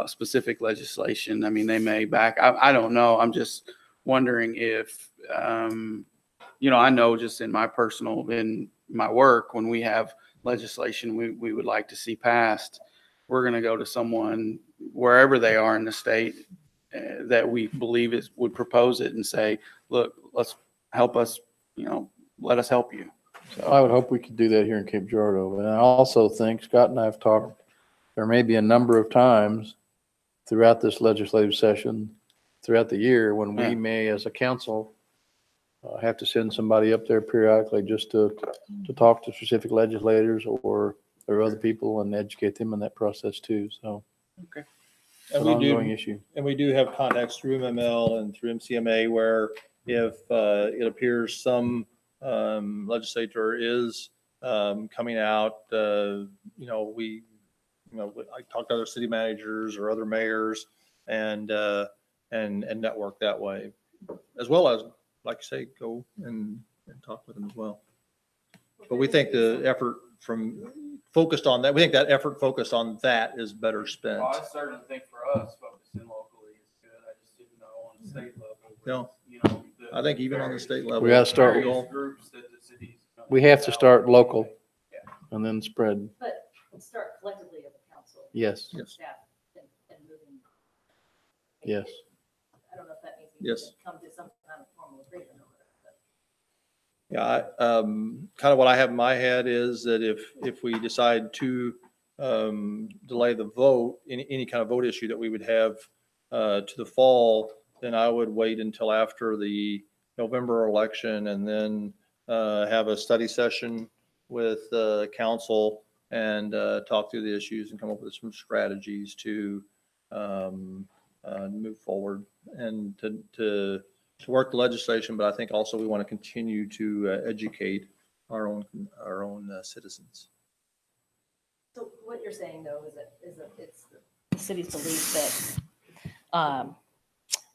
specific legislation. I mean, they may back. I don't know. I'm just wondering if, I know just in my work, when we have legislation we would like to see passed, we're going to go to someone wherever they are in the state that we believe would propose it and say, look, let's help us, let us help you. So I would hope we could do that here in Cape Girardeau. And I also think Scott and I have talked, there may be a number of times throughout this legislative session, throughout the year, when we may, as a council, have to send somebody up there periodically just to talk to specific legislators or other people and educate them in that process too. So okay. It's an ongoing issue. And we do have contacts through MML and through MCMA where if it appears some legislator is coming out, I talk to other city managers or other mayors and network that way, as well as, like you say, go and talk with them as well. But we think the effort focused on that is better spent. Well, I certainly think for us, focusing locally is good. I just didn't know on the state level. I think even on the state level. We gotta start, Groups that the cities. we have to start local and then spread. But start collectively as a council. Yes. Staff and moving. Yes. I don't know if that means we Yes. come to some kind of formal agreement or whatever. Yeah, kind of what I have in my head is that if we decide to delay the vote, any kind of vote issue that we would have to the fall, then I would wait until after the November election and then have a study session with council and talk through the issues and come up with some strategies to move forward and to work the legislation. But I think also we want to continue to educate our own citizens. So what you're saying though is that it's the city's belief that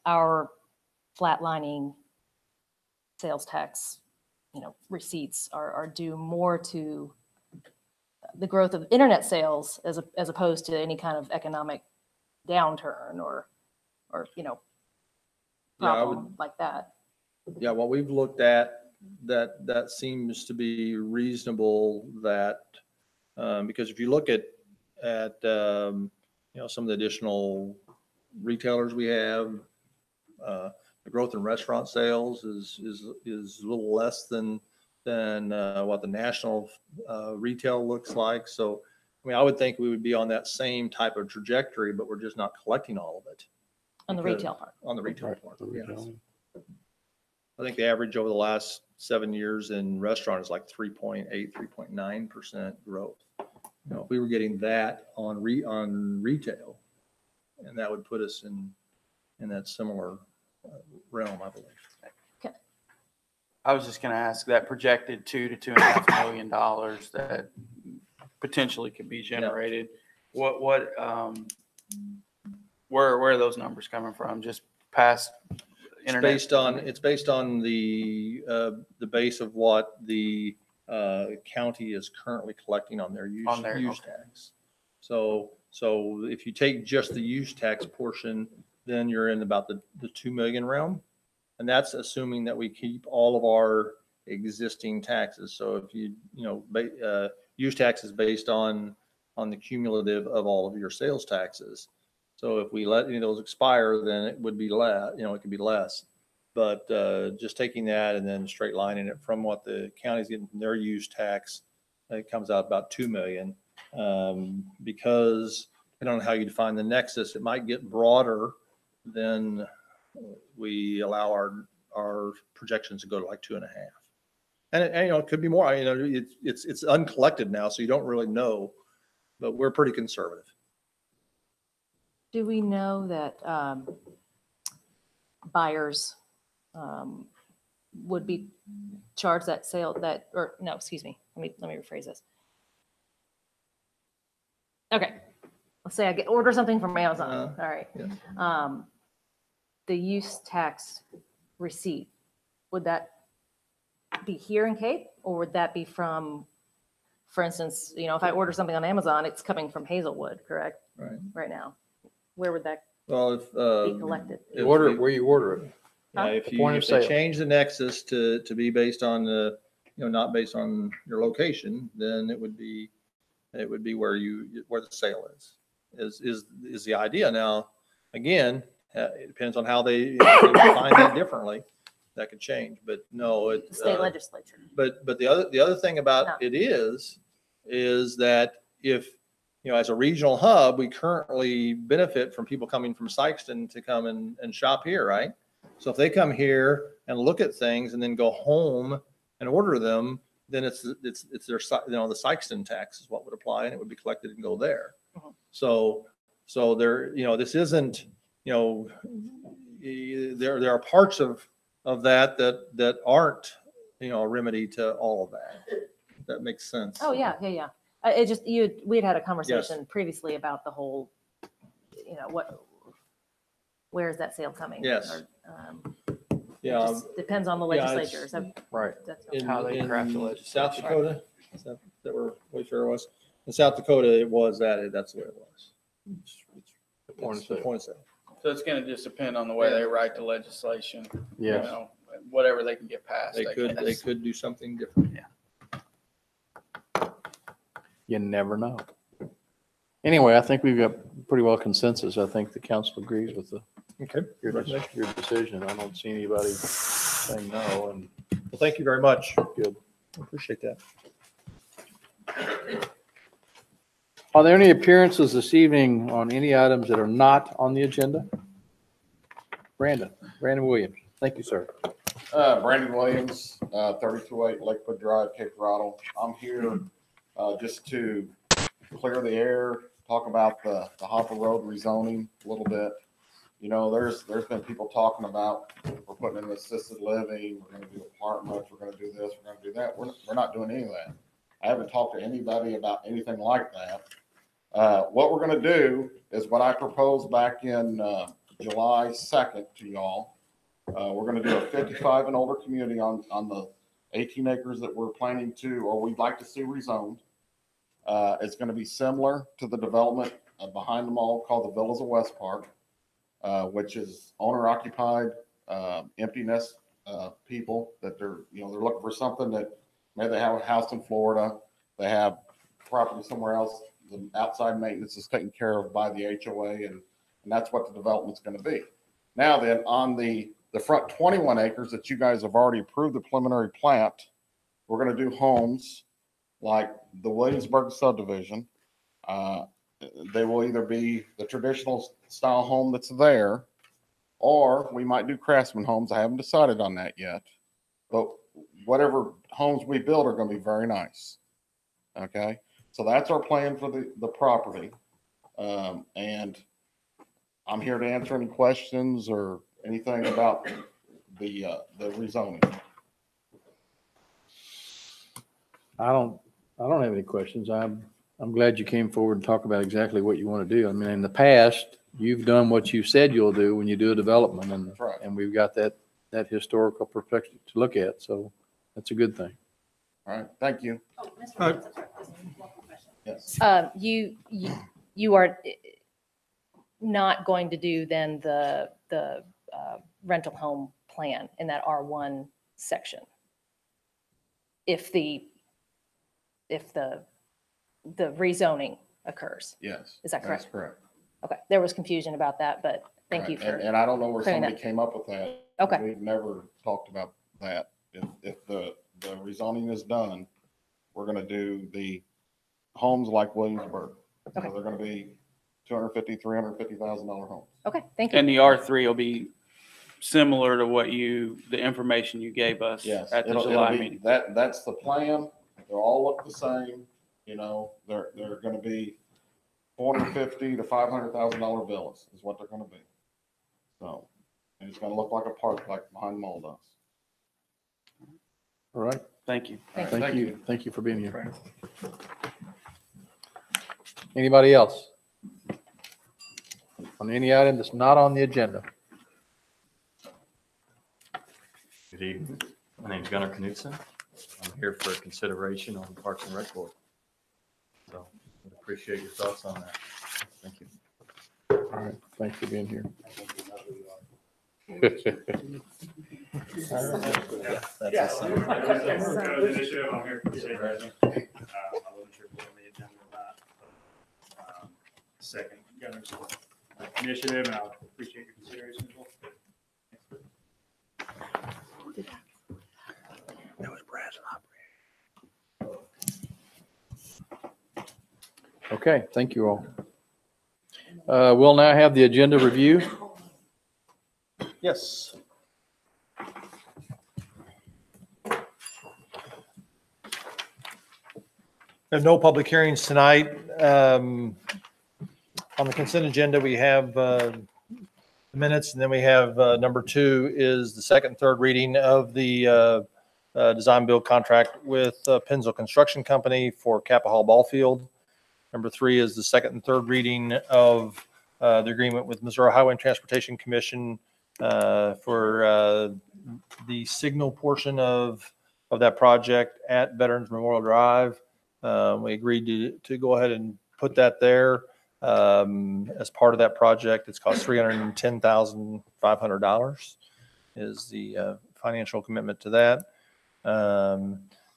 our flatlining sales tax, receipts are due more to the growth of internet sales as opposed to any kind of economic downturn or problem like that. Yeah, what we've looked at, that seems to be reasonable, that, because if you look at, some of the additional retailers we have, the growth in restaurant sales is a little less than what the national retail looks like. So, I mean, I would think we would be on that same type of trajectory, but we're just not collecting all of it. On the retail part. On the retail part, The yes. retail. I think the average over the last 7 years in restaurant is like 3.8, 3.9% growth. If we were getting that on retail, and that would put us in that similar realm, I believe. I was just going to ask that projected $2 to $2.5 million that potentially could be generated. Where are those numbers coming from? Just past internet? It's based on the base of what the county is currently collecting on their use tax. So if you take just the use tax portion, then you're in about the 2 million realm. And that's assuming that we keep all of our existing taxes. So if use tax is based on the cumulative of all of your sales taxes. So if we let any of those expire, then it would be less, it could be less. But just taking that and then straight lining it from what the county's getting from their use tax, it comes out about 2 million. Because I don't know how you define the nexus, it might get broader than we allow our projections to go to like 2.5. And it could be more, it's uncollected now, so you don't really know, but we're pretty conservative. Do we know that buyers would be charged that excuse me, let me rephrase this. Okay, let's say I order something from Amazon. All right. Yeah. The use tax receipt, would that be here in Cape, or would that be from, for instance, if I order something on Amazon, it's coming from Hazelwood, correct? Right now. Where would that be collected? You order it where you order it. If The point of they sale. change the nexus to be based on not based on your location, then it would be where the sale is the idea. Now, again, it depends on how they define that differently. That could change, but no, State legislature. But the other thing about it is that if as a regional hub, we currently benefit from people coming from Sikeston to come and shop here, right? So if they come here and look at things and then go home and order them, then it's their the Sikeston tax is what would apply, and it would be collected and go there. Mhm. So there this isn't there are parts of that aren't a remedy to all of that. If that makes sense. Oh, yeah. It just, we'd had a conversation previously about the whole, where is that sale coming? Yes. Or, Yeah. it just depends on the legislature. So Right. that's How they craft the legislation. South Dakota, is that where Wayfair was? In South Dakota, it was that's the way it was. Point of It's the sale. point of sale. So it's going to just depend on the way they write the legislation. Yes. Whatever they can get passed. They guess. could do something different. You never know. Anyway, I think we've got pretty well consensus. I think the council agrees with your decision. I don't see anybody saying no, and Well, thank you very much. good. I appreciate that. Are there any appearances this evening on any items that are not on the agenda? Brandon Williams. Thank you, sir. Brandon Williams, 3208 Lakewood Drive, Cape Coral. I'm here just to clear the air, talk about the Hopper Road rezoning a little bit. There's been people talking about we're putting in assisted living, we're going to do apartments, we're going to do this, we're going to do that. We're not doing any of that. I haven't talked to anybody about anything like that. What we're going to do is what I proposed back in July 2nd to y'all. We're going to do a 55 and older community on the 18 acres that we're planning to, or we'd like to see rezoned. It's going to be similar to the development behind the mall called the Villas of West Park, which is owner occupied, empty nest people that they're looking for something that maybe they have a house in Florida, they have property somewhere else. The outside maintenance is taken care of by the HOA, and that's what the development's going to be. Now then, on the front 21 acres that you guys have already approved the preliminary plat, we're going to do homes like the Williamsburg subdivision. They will either be the traditional style home that's there, or we might do craftsman homes. I haven't decided on that yet, but whatever homes we build are going to be very nice. Okay. So that's our plan for the property. And I'm here to answer any questions or anything about the rezoning. I don't have any questions. I'm glad you came forward and talked about exactly what you want to do. I mean, in the past, you've done what you said you'll do when you do a development, and That's right. and we've got that historical perspective to look at. So that's a good thing. All right. Thank you. Oh, Mr. Lawrence, I'm sorry. Yes. You are not going to do then the rental home plan in that R1 section if the rezoning occurs. Yes. Is that correct? That's correct. Okay, there was confusion about that, but thank Right. you for. And I don't know where clearing somebody that. came up with that. Okay. We've never talked about that. If the rezoning is done, we're going to do the homes like Williamsburg. Okay. So they're going to be $250,000, $350,000 homes. Okay, thank you. And the R3 will be similar to the information you gave us Yes. at the it'll July be- meeting. That's the plan. They'll all look the same. They're going to be $450,000 to $500,000 villas is what they're going to be. So, and it's going to look like a park like behind the mall does. All right. Thank you. Thank Thank you. Thank you for being here. Anybody else? On any item that's not on the agenda? Good evening. My name is Gunnar Knudsen. I'm here for consideration on Parks and Rec Board. So would appreciate your thoughts on that. Thank you. All right. Thanks for being here. Yes. Initiative, I'm here for consideration. I wasn't sure if it was on the agenda or not. Second, governor's initiative, and I appreciate your consideration as well. That was Brad's Okay, thank you all. We'll now have the agenda review. Yes. There's no public hearings tonight. On the consent agenda, we have the minutes, and then we have number 2 is the second and third reading of the design build contract with Pennzoil Construction Company for Kappa Hall Ball Field. Number 3 is the second and third reading of the agreement with Missouri Highway and Transportation Commission for the signal portion of that project at Veterans Memorial Drive. We agreed to go ahead and put that there as part of that project. It's cost $310,500 is the financial commitment to that.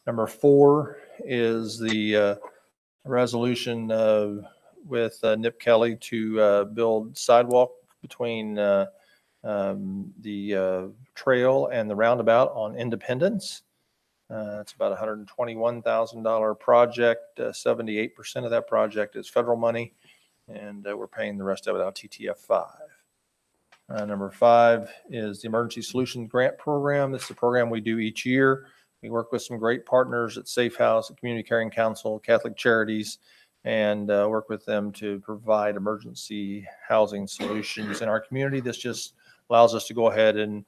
Number 4 is the resolution with Nip Kelly to build sidewalk between the trail and the roundabout on Independence. It's about a $121,000 project. 78% of that project is federal money, and we're paying the rest of it out TTF 5. Number 5 is the Emergency Solutions Grant Program. This is a program we do each year. We work with some great partners at Safe House, at Community Caring Council, Catholic Charities, and work with them to provide emergency housing solutions in our community. This just allows us to go ahead and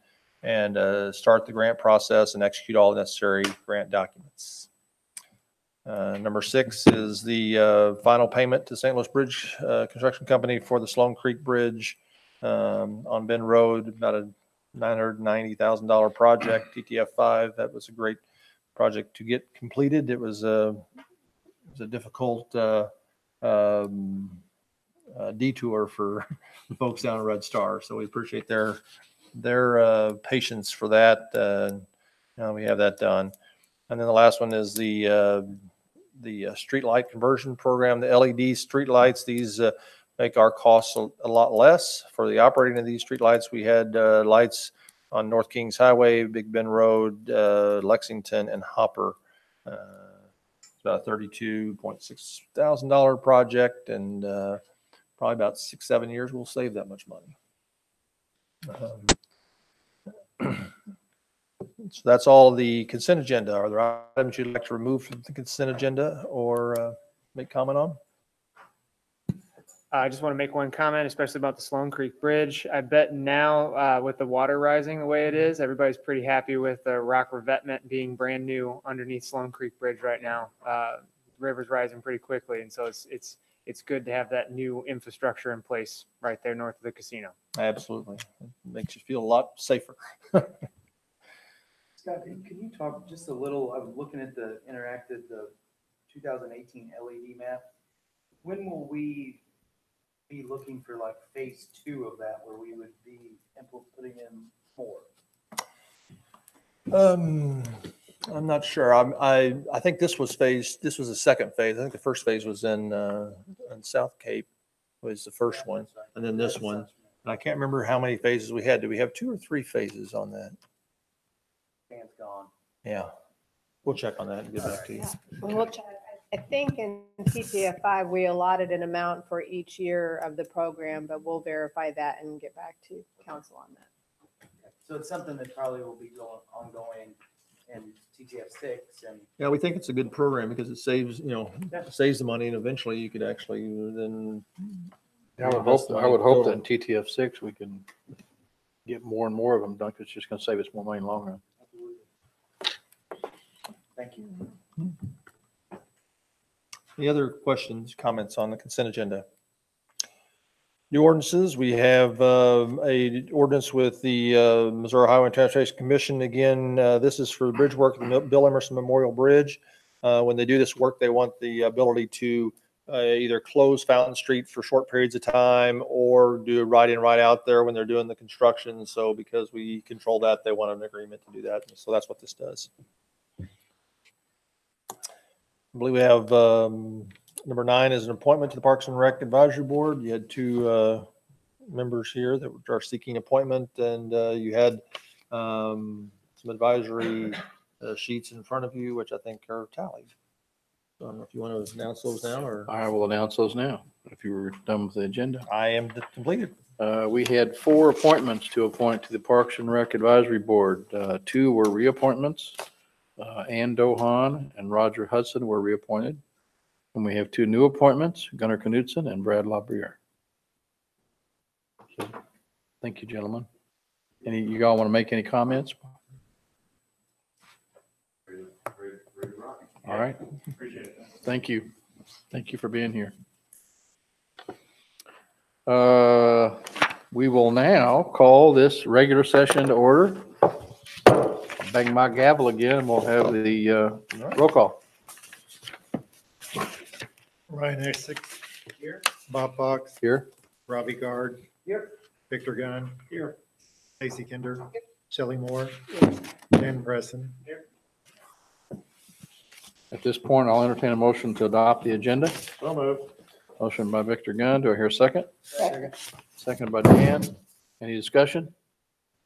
start the grant process and execute all the necessary grant documents. Number 6 is the final payment to St. Louis Bridge Construction Company for the Sloan Creek Bridge on Bend Road, about a $990,000 project, TTF 5. That was a great project to get completed. It was a difficult detour for the folks down at Red Star. So we appreciate their patience for that. We have that done. And then the last one is the street light conversion program, the LED street lights. These make our costs a lot less for the operating of these street lights. We had lights on North Kings Highway, Big Bend Road, Lexington, and Hopper. It's about a $32.6 thousand project, and probably about 6-7 years we'll save that much money. So that's all the consent agenda. Are there items you'd like to remove from the consent agenda or make comment on? I just want to make one comment, especially about the Sloan Creek Bridge. I bet now with the water rising the way it is, everybody's pretty happy with the rock revetment being brand new underneath Sloan Creek Bridge right now. The river's rising pretty quickly, and so it's good to have that new infrastructure in place right there north of the casino. Absolutely. It makes you feel a lot safer. Scott, can you talk just a little? I was looking at the 2018 LED map. When will we be looking for like phase 2 of that, where we would be putting in more? I'm not sure. I think this was the second phase. I think the first phase was in South Cape was the first one, and then this one. And I can't remember how many phases we had. Did we have 2 or 3 phases on that? It's gone. Yeah. We'll check on that and get back to you. Well, I think in TTF 5, we allotted an amount for each year of the program, but we'll verify that and get back to council on that. So it's something that probably will be ongoing in TTF 6. And Yeah, we think it's a good program because it saves, saves the money, and eventually you could actually then. I would hope that in TTF 6, we can get more and more of them done, 'cause it's just going to save us more money in the long run. Thank you. Any other questions, comments on the consent agenda? New ordinances, we have a ordinance with the Missouri Highway and Transportation Commission. Again, this is for the bridge work, the Bill Emerson Memorial Bridge. When they do this work, they want the ability to either close Fountain Street for short periods of time or do a ride in, ride out there when they're doing the construction. So because we control that, they want an agreement to do that. So that's what this does. I believe we have number 9 is an appointment to the Parks and Rec Advisory Board. You had 2 members here that are seeking appointment, and you had some advisory sheets in front of you, which I think are tallied. So I don't know if you want to announce those now, or I will announce those now, if you were done with the agenda. I am completed. We had 4 appointments to appoint to the Parks and Rec Advisory Board. 2 were reappointments. Ann Dohan and Roger Hudson were reappointed. And we have 2 new appointments, Gunnar Knudsen and Brad LaBriere. So, thank you, gentlemen. You all want to make any comments? All right. Thank you. Thank you for being here. We will now call this regular session to order. Bang my gavel again, and we'll have the roll call. Ryan Essex. Here. Bob Fox. Here. Robbie Guard. Here. Victor Gunn. Here. Stacy Kinder. Shelley Moore. Dan Preston. Here. At this point, I'll entertain a motion to adopt the agenda. So moved. Motion by Victor Gunn. Do I hear a second? Second. Second by Dan. Any discussion?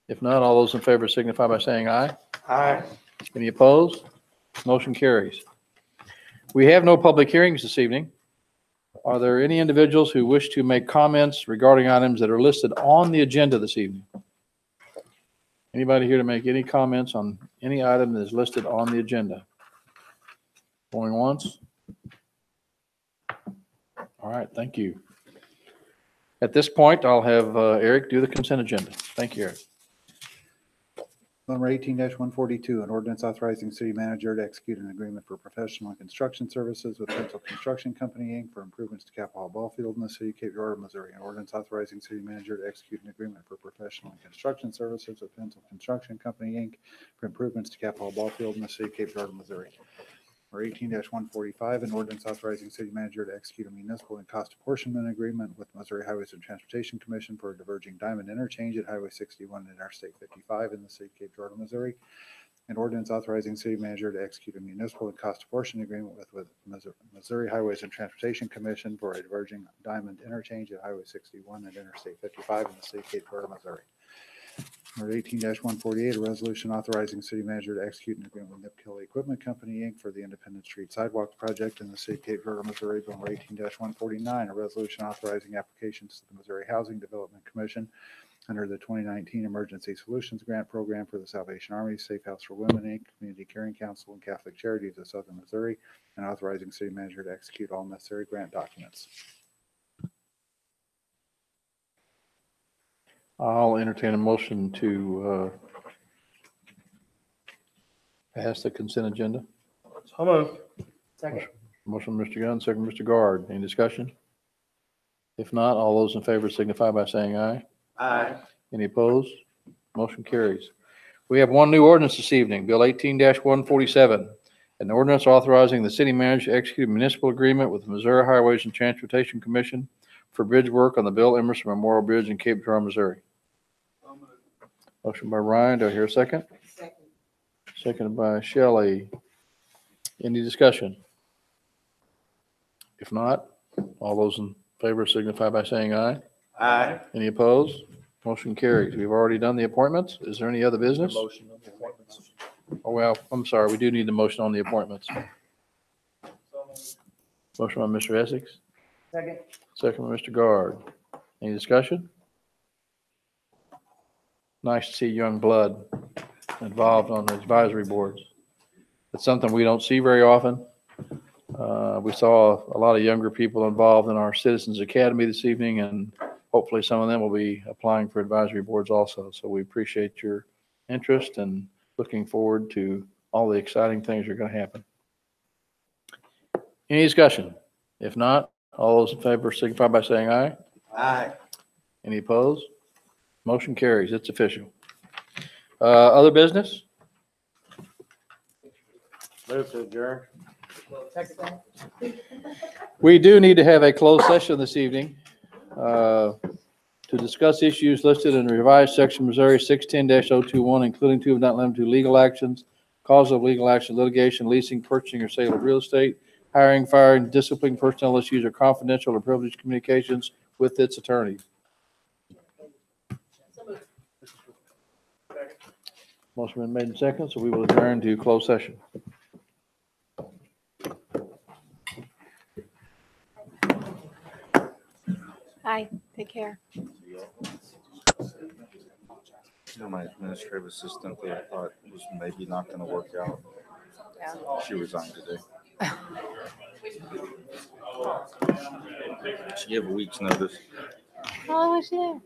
If not, all those in favor signify by saying aye. Aye. Any opposed? Motion carries. We have no public hearings this evening. Are there any individuals who wish to make comments regarding items that are listed on the agenda this evening? Anybody here to make any comments on any item that is listed on the agenda? Going once? All right, thank you. At this point, I'll have Eric do the consent agenda. Thank you, Eric. Number 18-142, an ordinance authorizing city manager to execute an agreement for professional and construction services with Pencil Construction Company, Inc. for improvements to Capitol Hall Ball Field in the city of Cape Girardeau, Missouri. An ordinance authorizing city manager to execute an agreement for professional and construction services with Pencil Construction Company, Inc. for improvements to Capitol Hall Ball Field in the city of Cape Girardeau, Missouri. Or 18-145, an ordinance authorizing city manager to execute a municipal and cost apportionment agreement with Missouri Highways and Transportation Commission for a diverging diamond interchange at Highway 61 and Interstate 55 in the city of Cape Girardeau, Missouri. An ordinance authorizing city manager to execute a municipal and cost apportionment agreement with Missouri Highways and Transportation Commission for a diverging diamond interchange at Highway 61 and Interstate 55 in the city of Cape Girardeau, Missouri. Number 18-148, a resolution authorizing city manager to execute an agreement with Nip Kelly Equipment Company, Inc. for the Independence Street Sidewalk Project in the city of Cape Girardeau, Missouri. Number 18-149, a resolution authorizing applications to the Missouri Housing Development Commission under the 2019 Emergency Solutions Grant Program for the Salvation Army, Safe House for Women, Inc., Community Caring Council, and Catholic Charities of Southern Missouri, and authorizing city manager to execute all necessary grant documents. I'll entertain a motion to pass the consent agenda. So moved. Second. Motion, Mr. Gunn, second, Mr. Guard. Any discussion? If not, all those in favor signify by saying aye. Aye. Any opposed? Motion carries. We have one new ordinance this evening, Bill 18-147, an ordinance authorizing the city manager to execute a municipal agreement with the Missouri Highways and Transportation Commission for bridge work on the Bill Emerson Memorial Bridge in Cape Girardeau, Missouri. Motion by Ryan. Do I hear a second? Second. Seconded by Shelley. Any discussion? If not, all those in favor signify by saying aye. Aye. Any opposed? Motion carries. We've already done the appointments. Is there any other business? Motion on the appointments. Oh, well, I'm sorry. We do need the motion on the appointments. Motion by Mr. Essex, Second. second by Mr. Guard. Any discussion? Nice to see young blood involved on the advisory boards. It's something we don't see very often. We saw a lot of younger people involved in our Citizens Academy this evening, and hopefully some of them will be applying for advisory boards also. So we appreciate your interest and looking forward to all the exciting things that are going to happen. Any discussion? If not, all those in favor signify by saying aye. Aye. Any opposed? Motion carries. It's official. Other business? Move to adjourn. We do need to have a closed session this evening to discuss issues listed in the revised section Missouri 610-021, including two but not limited to legal actions, cause of legal action, litigation, leasing, purchasing, or sale of real estate, hiring, firing, disciplining personnel issues, or confidential or privileged communications with its attorney. Motion been made in second, so we will adjourn to closed session. Hi, take care. You know, my administrative assistant that I thought was maybe not going to work out. Yeah. She resigned today. She gave a week's notice. How long was she there?